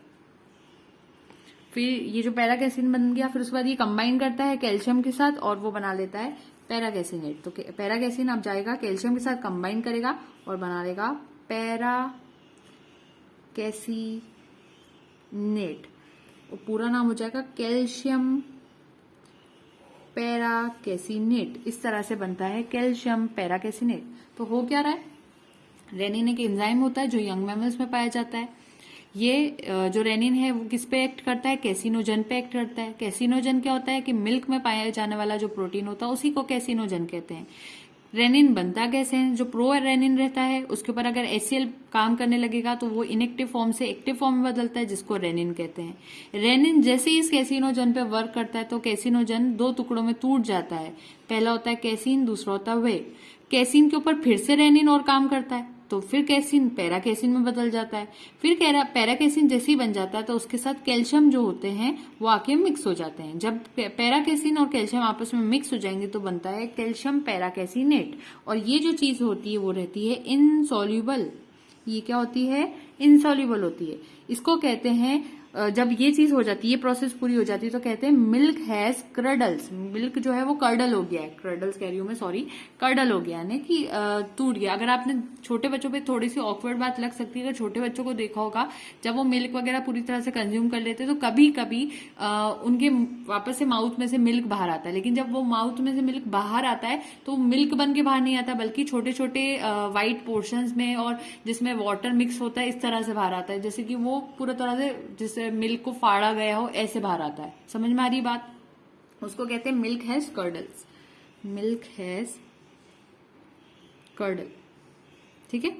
A: फिर ये जो पैरा कैसीन बन गया, फिर उसके बाद ये कंबाइन करता है कैल्शियम के साथ और वो बना लेता है पैरा कैसीनेट। तो पैरा कैसीन अब जाएगा कैल्शियम के साथ कंबाइन करेगा और बना लेगा पैरा कैसीनेट, और पूरा नाम हो जाएगा कैल्शियम पैरा कैसीनेट। इस तरह से बनता है कैल्शियम पैरा कैसीनेट। तो हो क्या रहा है, रेनिन एक एंजाइम होता है जो यंग मैमल्स में पाया जाता है। ये जो रेनिन है वो किस पे एक्ट करता है, कैसिनोजन पे एक्ट करता है। कैसिनोजन क्या होता है कि मिल्क में पाया जाने वाला जो प्रोटीन होता है उसी को कैसिनोजन कहते हैं। रेनिन बनता कैसे है, जो प्रो रेनिन रहता है उसके ऊपर अगर HCl काम करने लगेगा तो वो इनएक्टिव फॉर्म से एक्टिव फॉर्म में बदलता है, जिसको रेनिन कहते हैं। रेनिन जैसे ही इस कैसिनोजन पे वर्क करता है तो कैसिनोजन दो टुकड़ों में टूट जाता है। पहला होता है कैसीन, दूसरा होता है वे। कैसीन के ऊपर फिर से रेनिन और काम करता है तो फिर कैसीन पैरा कैसीन में बदल जाता है। फिर पैरा कैसीन जैसे ही बन जाता है तो उसके साथ कैल्शियम जो होते हैं वो आके मिक्स हो जाते हैं। जब पैरा कैसीन और कैल्शियम आपस में मिक्स हो जाएंगे तो बनता है कैल्शियम पैरा कैसीनेट। और ये जो चीज होती है वो रहती है इनसॉल्युबल। ये क्या होती है, इनसॉल्युबल होती है। इसको कहते हैं, जब ये चीज हो जाती है, ये प्रोसेस पूरी हो जाती है तो कहते हैं मिल्क हैज क्रडल्स। मिल्क जो है वो कर्डल हो गया है, क्रडल्स कह रही हूं मैं, सॉरी, कर्डल हो गया यानी कि टूट गया। अगर आपने छोटे बच्चों पे थोड़ी सी ऑकवर्ड बात लग सकती है, अगर छोटे बच्चों को देखा होगा जब वो मिल्क वगैरह पूरी तरह से कंज्यूम कर लेते हैं तो कभी कभी उनके वापस से माउथ में से मिल्क बाहर आता है, लेकिन जब वो माउथ में से मिल्क बाहर आता है तो मिल्क बन के बाहर नहीं आता बल्कि छोटे छोटे व्हाइट पोर्शंस में और जिसमें वाटर मिक्स होता है इस तरह से बाहर आता है, जैसे कि वो पूरा तरह से जिससे मिल्क को फाड़ा गया हो ऐसे बाहर आता है। समझ में आ रही बात, उसको कहते हैं milk has curdles, milk has curdle. ठीक है,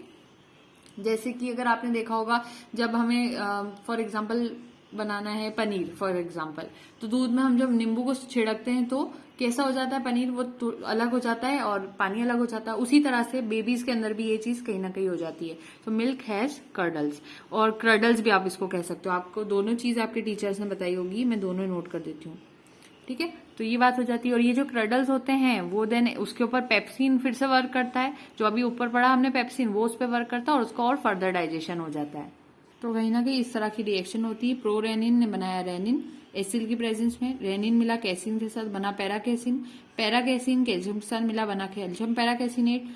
A: जैसे कि अगर आपने देखा होगा जब हमें फॉर एग्जांपल बनाना है पनीर फॉर एग्जांपल, तो दूध में हम जब नींबू को छिड़कते हैं तो कैसा हो जाता है पनीर, वो अलग हो जाता है और पानी अलग हो जाता है। उसी तरह से बेबीज के अंदर भी ये चीज कहीं ना कहीं हो जाती है। तो मिल्क हैज कर्डल्स, और क्रडल्स भी आप इसको कह सकते हो। आपको दोनों चीज आपके टीचर्स ने बताई होगी, मैं दोनों नोट कर देती हूँ। ठीक है, तो ये बात हो जाती है। और ये जो क्रडल्स होते हैं वो देन उसके ऊपर पेप्सिन फिर से वर्क करता है, जो अभी ऊपर पढ़ा हमने पेप्सिन, वो उस पर वर्क करता है और उसका और फर्दर डाइजेशन हो जाता है। तो कहीं ना कहीं इस तरह की रिएक्शन होती है। प्रो रेनिन ने बनाया रेनिन एसिल की प्रेजेंस में, रेनिन मिला कैसीन के साथ बना para casein, para casein calcium के साथ मिला बना कैल्शियम पैरा कैसीनेट,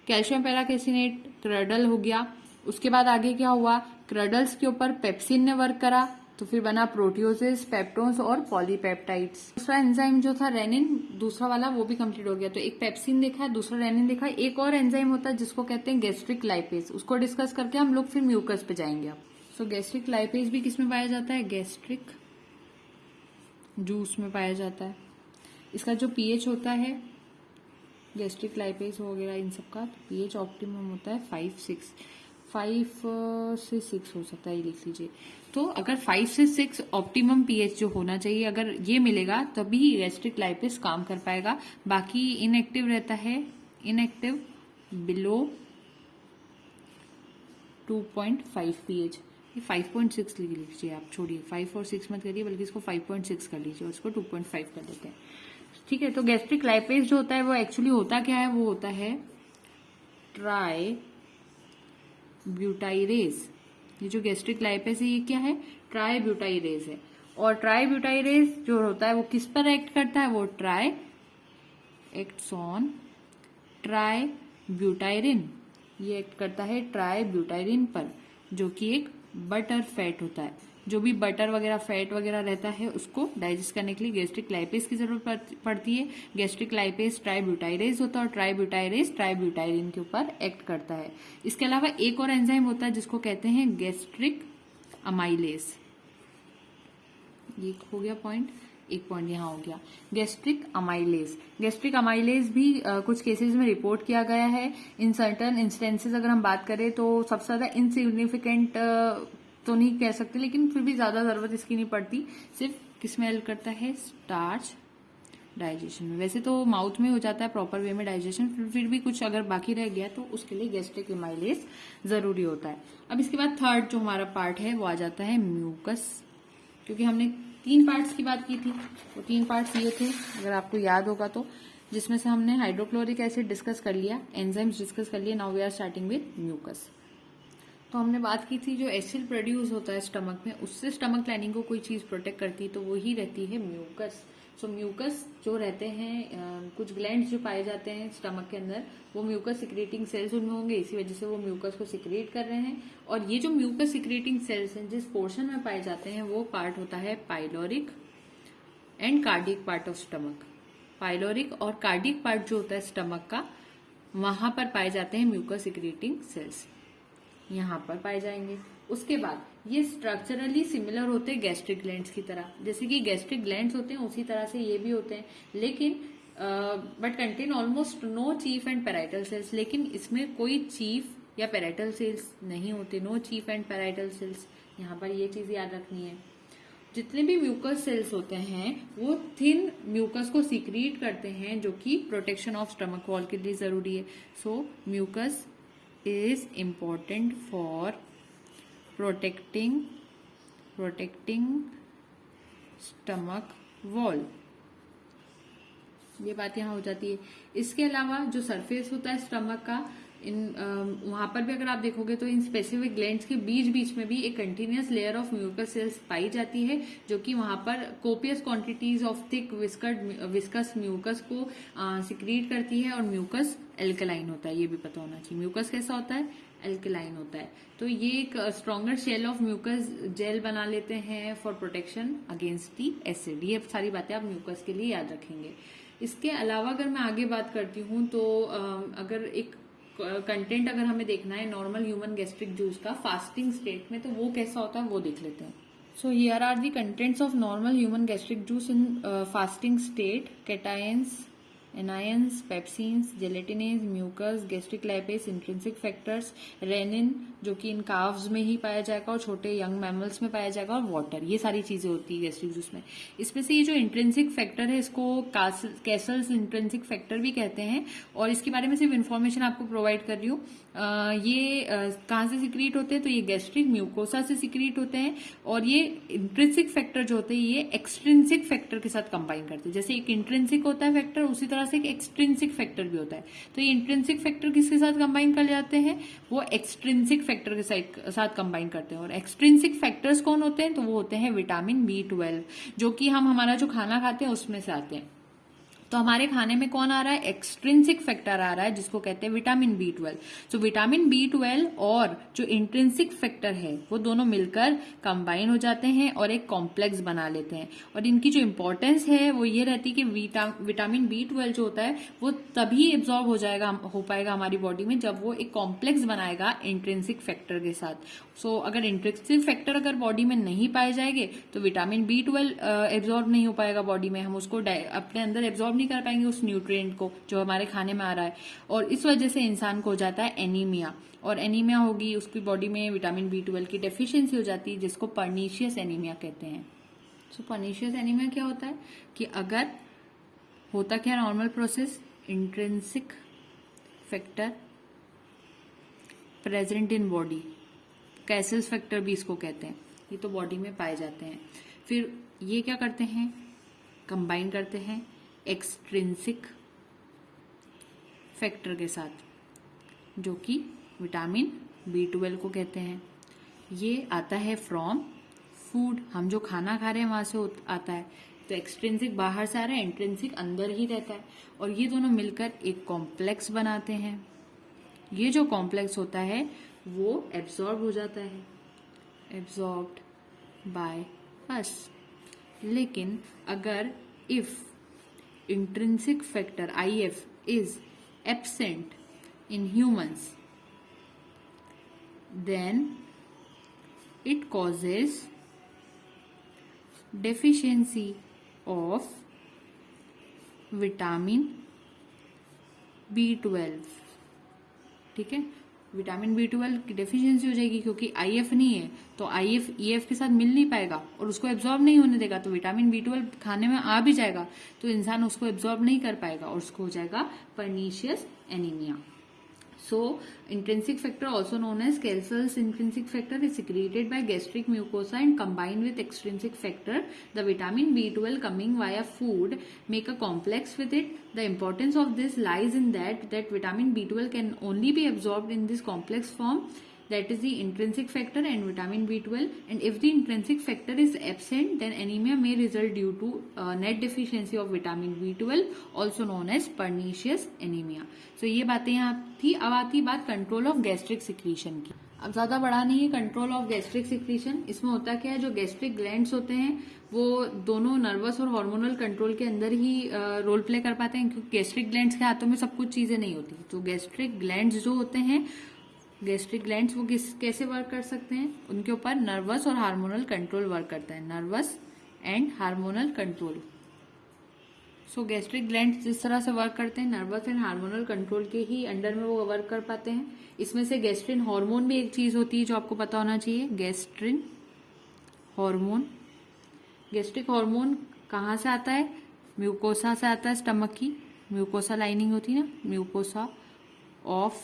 A: कैल्शियम पैरा कैसीनेट क्रडल हो गया। उसके बाद आगे क्या हुआ, क्रडल्स के ऊपर पेप्सिन ने वर्क करा तो फिर बना प्रोटियोसिस, पेप्टोन्स और पॉलीपेप्टाइड्स। दूसरा एंजाइम जो था रेनिन, दूसरा वाला वो भी कंप्लीट हो गया। तो एक पेप्सिन देखा, दूसरा रेनिन देखा। एक और एंजाइम होता है जिसको कहते हैं गैस्ट्रिक लाइपेज, उसको डिस्कस करके हम लोग फिर म्यूकस पे जाएंगे। अब सो गैस्ट्रिक लाइपेज भी किसमें पाया जाता है, गैस्ट्रिक जूस में पाया जाता है। इसका जो पीएच होता है गैस्ट्रिक लाइपेज वगैरह इन सब का, पीएच ऑप्टिमम होता है 5 से 6 हो सकता है, ये लिख लीजिए। तो अगर 5 से 6 ऑप्टिमम पीएच जो होना चाहिए, अगर ये मिलेगा तभी गैस्ट्रिक लाइपेज काम कर पाएगा। बाकी इनएक्टिव रहता है, इनएक्टिव बिलो 2.5 पीएच। ये 5.6 लिख लीजिए आप, छोड़िए 5 और 6 मत करिए, बल्कि इसको 5.6 कर लीजिए और इसको 2.5 कर देते हैं। ठीक है, तो गैस्ट्रिक लाइपेज जो होता है वो एक्चुअली होता क्या है, वो होता है ट्राई ब्यूटाइरेज। ये जो गैस्ट्रिक लाइपेज है ये क्या है, ट्राई ब्यूटाइरेज है। और ट्राई ब्यूटाइरेज जो होता है वो किस पर एक्ट करता है, वो ट्राई एक्ट्स ऑन ट्राई ब्यूटाइरिन। ये एक्ट करता है ट्राई ब्यूटाइरिन पर, जो कि एक बटर फैट होता है। जो भी बटर वगैरह फैट वगैरह रहता है उसको डाइजेस्ट करने के लिए गैस्ट्रिक लाइपेज की जरूरत पड़ती है। गैस्ट्रिक लाइपेज ट्राइब्यूटाइरेज होता है और ट्राइब्यूटाइरेज ट्राइब्यूटाइरिन के ऊपर एक्ट करता है। इसके अलावा एक और एंजाइम होता है जिसको कहते हैं गैस्ट्रिक अमाइलेज। ये हो गया पॉइंट, एक पॉइंट यहाँ हो गया गैस्ट्रिक अमाइलेज। गैस्ट्रिक अमाइलेज भी कुछ केसेस में रिपोर्ट किया गया है। इन सर्टन इंस्टेंसेस अगर हम बात करें तो सबसे ज्यादा इनसिग्निफिकेंट तो नहीं कह सकते, लेकिन फिर भी ज्यादा जरूरत इसकी नहीं पड़ती। सिर्फ किसमें हेल्प करता है, स्टार्च डाइजेशन में। वैसे तो माउथ में हो जाता है प्रॉपर वे में डाइजेशन, फिर भी कुछ अगर बाकी रह गया तो उसके लिए गैस्ट्रिक अमाइलेज जरूरी होता है। अब इसके बाद थर्ड जो हमारा पार्ट है वो आ जाता है म्यूकस, क्योंकि हमने 3 पार्ट्स की बात की थी, वो 3 पार्ट्स ये थे अगर आपको याद होगा तो, जिसमें से हमने हाइड्रोक्लोरिक एसिड डिस्कस कर लिया, एंजाइम्स डिस्कस कर लिया। Now we are starting with mucus. तो हमने बात की थी जो एसिड प्रोड्यूस होता है स्टमक में, उससे स्टमक लाइनिंग को कोई चीज प्रोटेक्ट करती है तो वो ही रहती है म्यूकस। सो म्यूकस जो रहते हैं, कुछ ग्लैंड्स जो पाए जाते हैं स्टमक के अंदर, वो म्यूकस सिक्रेटिंग सेल्स उनमें होंगे, इसी वजह से वो म्यूकस को सिक्रेट कर रहे हैं। और ये जो म्यूकस सिक्रेटिंग सेल्स हैं जिस पोर्शन में पाए जाते हैं वो पार्ट होता है pyloric and cardiac part of stomach. Pyloric और कार्डियक पार्ट जो होता है स्टमक का, वहां पर पाए जाते हैं म्यूकस सिक्रेटिंग सेल्स, यहाँ पर पाए जाएंगे। उसके बाद ये स्ट्रक्चरली सिमिलर होते हैं गैस्ट्रिक ग्लैंड्स की तरह, जैसे कि गैस्ट्रिक ग्लैंड्स होते हैं उसी तरह से ये भी होते हैं, लेकिन but contain almost no chief and parietal cells. लेकिन इसमें कोई चीफ या पैराइटल सेल्स नहीं होते, no chief and parietal cells. यहाँ पर ये चीज याद रखनी है। जितने भी म्यूकस सेल्स होते हैं वो थिन म्यूकस को सीक्रेट करते हैं, जो कि प्रोटेक्शन ऑफ स्टमक वॉल के लिए जरूरी है। सो mucus is important for protecting stomach wall। ये बात यहाँ हो जाती है। इसके अलावा जो सरफेस होता है स्टमक का, वहां पर भी अगर आप देखोगे तो इन स्पेसिफिक ग्लैंड्स के बीच बीच में भी एक continuous layer of mucus cells पाई जाती है, जो कि वहां पर copious quantities of thick viscous mucus को सिक्रीट करती है। और म्यूकस एल्कलाइन होता है, ये भी पता होना चाहिए। म्यूकस कैसा होता है? एल्कलाइन होता है। तो ये एक stronger shell of mucus gel बना लेते हैं for protection against the acid. ये सारी बातें आप म्यूकस के लिए याद रखेंगे। इसके अलावा अगर मैं आगे बात करती हूँ तो अगर एक कंटेंट अगर हमें देखना है नॉर्मल ह्यूमन गैस्ट्रिक जूस का फास्टिंग स्टेट में, तो वो कैसा होता है वो देख लेते हैं। So here are the contents of normal human gastric juice in fasting state. Cations, anions, pepsins, gelatinase, mucus, gastric lipase, intrinsic factors, rennin जो कि इन काव्स में ही पाया जाएगा और छोटे यंग मैमल्स में पाया जाएगा, और वाटर। ये सारी चीजें होती है गैस्ट्रिक जूस में। इसमें से ये जो इंट्रिंसिक फैक्टर है इसको कैसल्स इंट्रिंसिक फैक्टर भी कहते हैं, और इसके बारे में सिर्फ इन्फॉर्मेशन आपको प्रोवाइड कर रही हूँ। ये कहाँ से सिक्रीट होते हैं? तो ये गैस्ट्रिक म्यूकोसा से सिक्रीट होते हैं। और ये इंट्रिंसिक फैक्टर जो होते हैं ये एक्सट्रिंसिक फैक्टर के साथ कंबाइन करते हैं। जैसे एक इंट्रिंसिक होता है फैक्टर, उसी तरह से एक एक्सट्रिंसिक फैक्टर भी होता है। तो ये इंट्रिंसिक फैक्टर किसके साथ कंबाइन कर जाते हैं? वो एक्सट्रिंसिक फैक्टर के साथ कंबाइन करते हैं। और एक्सट्रिंसिक फैक्टर्स कौन होते हैं? तो वो होते हैं विटामिन B12, जो कि हम हमारा जो खाना खाते हैं उसमें से आते हैं। तो हमारे खाने में कौन आ रहा है? एक्सट्रिंसिक फैक्टर आ रहा है, जिसको कहते हैं विटामिन B12। तो विटामिन B12 और जो इंट्रिंसिक फैक्टर है वो दोनों मिलकर कंबाइन हो जाते हैं और एक कॉम्प्लेक्स बना लेते हैं। और इनकी जो इंपॉर्टेंस है वो ये रहती है कि विटामिन B12 जो होता है वो तभी एब्जॉर्ब हो पाएगा हमारी बॉडी में जब वो एक कॉम्प्लेक्स बनाएगा इंट्रिंसिक फैक्टर के साथ। सो अगर इंट्रिंसिक फैक्टर अगर बॉडी में नहीं पाए जाएंगे तो विटामिन B12 एब्जॉर्ब नहीं हो पाएगा बॉडी में, हम उसको अपने अंदर एब्जॉर्ब नहीं कर पाएंगे उस न्यूट्रिएंट को जो हमारे खाने में आ रहा है। और इस वजह से इंसान को हो जाता है एनीमिया, और एनीमिया होगी उसकी बॉडी में विटामिन B12 की डेफिशिएंसी हो जाती है, जिसको पर्नीशियस एनीमिया कहते हैं। सो पर्नीशियस एनीमिया क्या होता है कि अगर होता क्या normal process, intrinsic factor present in body, Castle's factor भी इसको कहते हैं, ये तो बॉडी में पाए जाते हैं। फिर ये क्या करते हैं? कंबाइन करते हैं एक्सट्रिंसिक फैक्टर के साथ, जो कि विटामिन B12 को कहते हैं। ये आता है फ्रॉम फूड, हम जो खाना खा रहे हैं वहां से आता है। तो एक्सट्रिंसिक बाहर से आ रहा है, इंट्रिंसिक अंदर ही रहता है, और ये दोनों मिलकर एक कॉम्प्लेक्स बनाते हैं। ये जो कॉम्प्लेक्स होता है वो एब्जॉर्ब हो जाता है, एब्जॉर्ब्ड बाय अस। लेकिन अगर if intrinsic factor IF is absent in humans, then it causes deficiency of vitamin B12। ठीक है, विटामिन B12 की डेफिशिएंसी हो जाएगी क्योंकि IF नहीं है, तो IF EF के साथ मिल नहीं पाएगा और उसको एब्जॉर्ब नहीं होने देगा। तो विटामिन B12 खाने में आ भी जाएगा तो इंसान उसको एब्जॉर्ब नहीं कर पाएगा और उसको हो जाएगा pernicious anaemia. So, intrinsic factor, also known as Kelsel's intrinsic factor, is secreted by gastric mucosa and combined with extrinsic factor, the vitamin B12 coming via food, make a complex with it. The importance of this lies in that vitamin B12 can only be absorbed in this complex form, that is the intrinsic factor and vitamin B12. And if the intrinsic factor is absent, then anemia may result due to net deficiency of vitamin B12, also known as pernicious anemia. So ये बातें यहाँ थी. अब आती बात कंट्रोल ऑफ गैस्ट्रिक सिक्रीशन की. अब ज्यादा बड़ा नहीं है कंट्रोल ऑफ गैस्ट्रिक सिक्रीशन. इसमें होता क्या है, जो गैस्ट्रिक ग्लैंड्स होते हैं वो दोनों नर्वस और हार्मोनल कंट्रोल के अंदर ही रोल प्ले कर पाते हैं, क्योंकि गैस्ट्रिक ग्लैंड्स के हाथों में सब कुछ चीजें नहीं होती. तो गैस्ट्रिक ग्लैंड्स जो होते हैं, गैस्ट्रिक ग्लैंड्स वो कैसे वर्क कर सकते हैं, उनके ऊपर नर्वस और हार्मोनल कंट्रोल वर्क करता है. Nervous and hormonal control. So gastric glands जिस तरह से वर्क करते हैं, नर्वस एंड हार्मोनल कंट्रोल के ही अंडर में वो वर्क कर पाते हैं. इसमें से गैस्ट्रिन हार्मोन भी एक चीज होती है जो आपको पता होना चाहिए. Gastrin hormone. गैस्ट्रिक हार्मोन कहाँ से आता है? म्यूकोसा से आता है. स्टमक की म्यूकोसा लाइनिंग होती है ना, म्यूकोसा ऑफ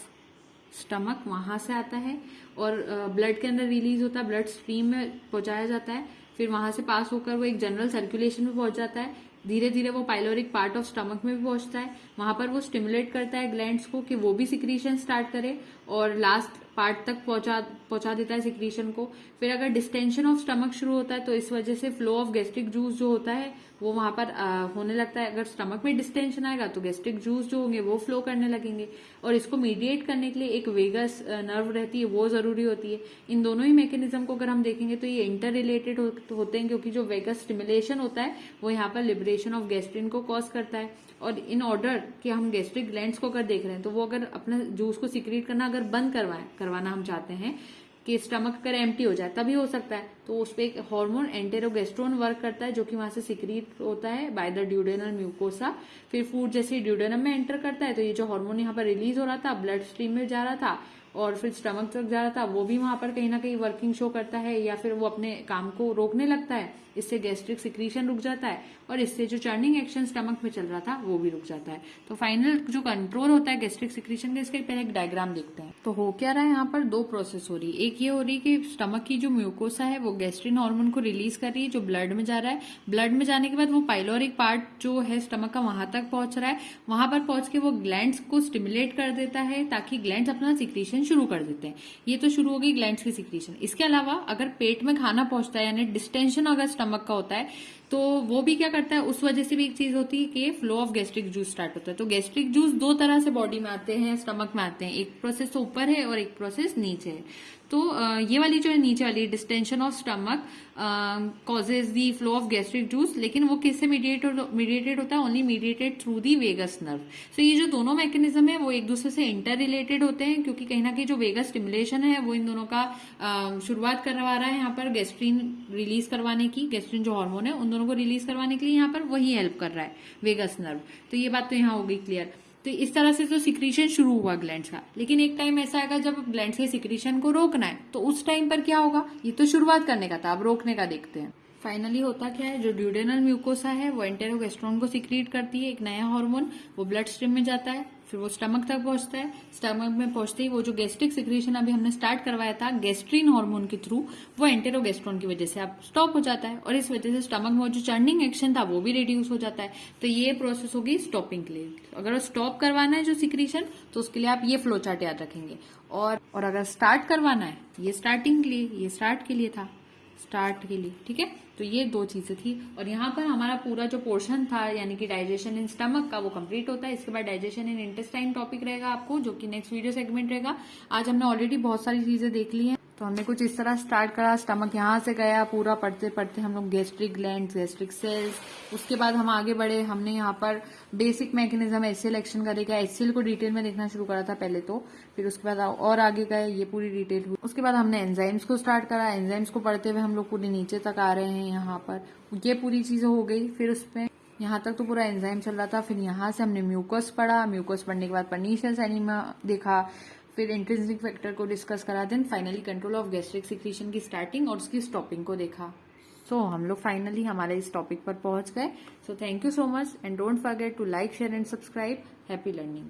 A: स्टमक, वहां से आता है और ब्लड के अंदर रिलीज होता है, ब्लड स्ट्रीम में पहुंचाया जाता है. फिर वहां से पास होकर वो एक जनरल सर्कुलेशन में पहुंच जाता है. धीरे धीरे वो पाइलोरिक पार्ट ऑफ स्टमक में भी पहुंचता है. वहां पर वो स्टिमुलेट करता है ग्लैंड्स को कि वो भी सिक्रीशन स्टार्ट करे और लास्ट पार्ट तक पहुंचा देता है सिक्रीशन को. फिर अगर डिस्टेंशन ऑफ स्टमक शुरू होता है तो इस वजह से फ्लो ऑफ गैस्ट्रिक जूस जो होता है वो वहां पर होने लगता है. अगर स्टमक में डिस्टेंशन आएगा तो गैस्ट्रिक जूस जो होंगे वो फ्लो करने लगेंगे. और इसको मीडिएट करने के लिए एक वेगस नर्व रहती है, वो जरूरी होती है. इन दोनों ही मैकेनिज्म को अगर हम देखेंगे तो ये इंटर रिलेटेड होते हैं, क्योंकि जो वेगस स्टिमुलेशन होता है वो यहाँ पर लिबरेशन ऑफ गैस्ट्रिन को कॉज करता है. और इन ऑर्डर कि हम गैस्ट्रिक ग्लैंड्स को अगर देख रहे हैं तो वो अगर अपने जूस को सिक्रीट करना अगर बंद करवाना हम चाहते हैं कि स्टमक अगर एम्प्टी हो जाए तभी हो सकता है, तो उस पर एक हार्मोन एंटेरोगेस्ट्रोन वर्क करता है जो कि वहां से सिक्रीट होता है बाय द ड्यूडेनल म्यूकोसा. फिर फूड जैसे ड्यूडेनम में एंटर करता है तो ये जो हार्मोन यहाँ पर रिलीज हो रहा था, ब्लड स्ट्रीम में जा रहा था और फिर स्टमक तक जा रहा था, वो भी वहां पर कहीं ना कहीं वर्किंग शो करता है या फिर वो अपने काम को रोकने लगता है. इससे गैस्ट्रिक सिक्रीशन रुक जाता है और इससे जो चर्निंग एक्शन स्टमक में चल रहा था वो भी रुक जाता है. तो फाइनल जो कंट्रोल होता है गैस्ट्रिक सिक्रीशन का, इसका पहले एक डायग्राम देखते हैं. तो हो क्या रहा है, यहाँ पर दो प्रोसेस हो रही है. एक ये हो रही है कि स्टमक की जो म्यूकोसा है वो गैस्ट्रिन हार्मोन को रिलीज कर रही है जो ब्लड में जा रहा है. ब्लड में जाने के बाद वो पाइलोरिक पार्ट जो है स्टमक का वहां तक पहुंच रहा है. वहां पर पहुंच के वो ग्लैंड्स को स्टिमुलेट कर देता है ताकि ग्लैंड्स अपना सिक्रीशन शुरू कर देते हैं. ये तो शुरू हो गई ग्लैंड्स की सिक्रीशन. इसके अलावा अगर पेट में खाना पहुंचता है यानी डिस्टेंशन अगर स्टमक का होता है तो वो भी क्या करता है, उस वजह से भी एक चीज होती है कि flow of gastric juice start होता है. तो गैस्ट्रिक जूस दो तरह से बॉडी में आते हैं, स्टमक में आते हैं. एक प्रोसेस तो ऊपर है और एक प्रोसेस नीचे है. तो ये वाली जो है नीचे वाली distension of stomach causes the flow of gastric juice, लेकिन वो किससे मीडिएटेड होता है? Only mediated through the vagus nerve. So ये जो दोनों मैकेनिज्म है वो एक दूसरे से इंटर रिलेटेड होते हैं, क्योंकि कहीं ना कहीं जो वेगस स्टिमुलेशन है वो इन दोनों का शुरुआत करवा रहा है यहाँ पर गैस्ट्रिन रिलीज करवाने की. गैस्ट्रिन जो हार्मोन है उन दोनों को रिलीज करवाने के लिए यहाँ पर वही हेल्प कर रहा है वेगस नर्व. तो ये बात तो यहाँ हो गई क्लियर. तो इस तरह से जो सिक्रीशन शुरू हुआ ग्लैंड्स का, लेकिन एक टाइम ऐसा आएगा जब ग्लैंड्स के सिक्रीशन को रोकना है. तो उस टाइम पर क्या होगा? ये तो शुरुआत करने का था, अब रोकने का देखते हैं. फाइनली होता क्या है, जो ड्यूडेनल म्यूकोसा है वो एंटेरोगेस्ट्रोन को सिक्रीट करती है, एक नया हार्मोन. वो ब्लड स्ट्रीम में जाता है, फिर वो स्टमक तक पहुंचता है. स्टमक में पहुंचते ही वो जो गैस्ट्रिक सिक्रीशन अभी हमने स्टार्ट करवाया था गैस्ट्रिन हार्मोन के थ्रू, वो एंटेरोगेस्ट्रोन की वजह से अब स्टॉप हो जाता है और इस वजह से स्टमक में जो चर्निंग एक्शन था वो भी रिड्यूस हो जाता है. तो ये प्रोसेस होगी स्टॉपिंग के लिए. अगर स्टॉप करवाना है जो सिक्रीशन तो उसके लिए आप ये फ्लो चार्ट याद रखेंगे. और अगर स्टार्ट करवाना है, ये स्टार्टिंग के लिए, ये स्टार्ट के लिए था, स्टार्ट के लिए. ठीक है, तो ये दो चीजें थी. और यहाँ पर हमारा पूरा जो पोर्शन था यानी कि डाइजेशन इन स्टमक का वो कंप्लीट होता है. इसके बाद डाइजेशन इन इंटेस्टाइन टॉपिक रहेगा आपको, जो कि नेक्स्ट वीडियो सेगमेंट रहेगा. आज हमने ऑलरेडी बहुत सारी चीजें देख ली हैं. तो हमने कुछ इस तरह स्टार्ट करा, स्टमक यहाँ से गया, पूरा पढ़ते पढ़ते हम लोग गैस्ट्रिक ग्लैंड्स, गैस्ट्रिक सेल्स. उसके बाद हम आगे बढ़े, हमने यहाँ पर बेसिक मैकेनिज्म एचसीएल एक्शन करेगा, एचसीएल को डिटेल में देखना शुरू करा था पहले तो. फिर उसके बाद और आगे गए, ये पूरी डिटेल हुई. उसके बाद हमने एंजाइम्स को स्टार्ट करा. एंजाइम्स को पढ़ते हुए हम लोग पूरे नीचे तक आ रहे हैं. यहाँ पर ये पूरी चीजें हो गई. फिर उसमें यहाँ तक तो पूरा एंजाइम चल रहा था. फिर यहाँ से हमने म्यूकस पढ़ा. म्यूकस पढ़ने के बाद पर्नीशियस एनीमिया देखा. फिर इंट्रिंसिक फैक्टर को डिस्कस करा. Then finally control of gastric secretion की स्टार्टिंग और उसकी स्टॉपिंग को देखा. सो हम लोग फाइनली हमारे इस टॉपिक पर पहुंच गए. So thank you so much and don't forget to like, share and subscribe. Happy learning.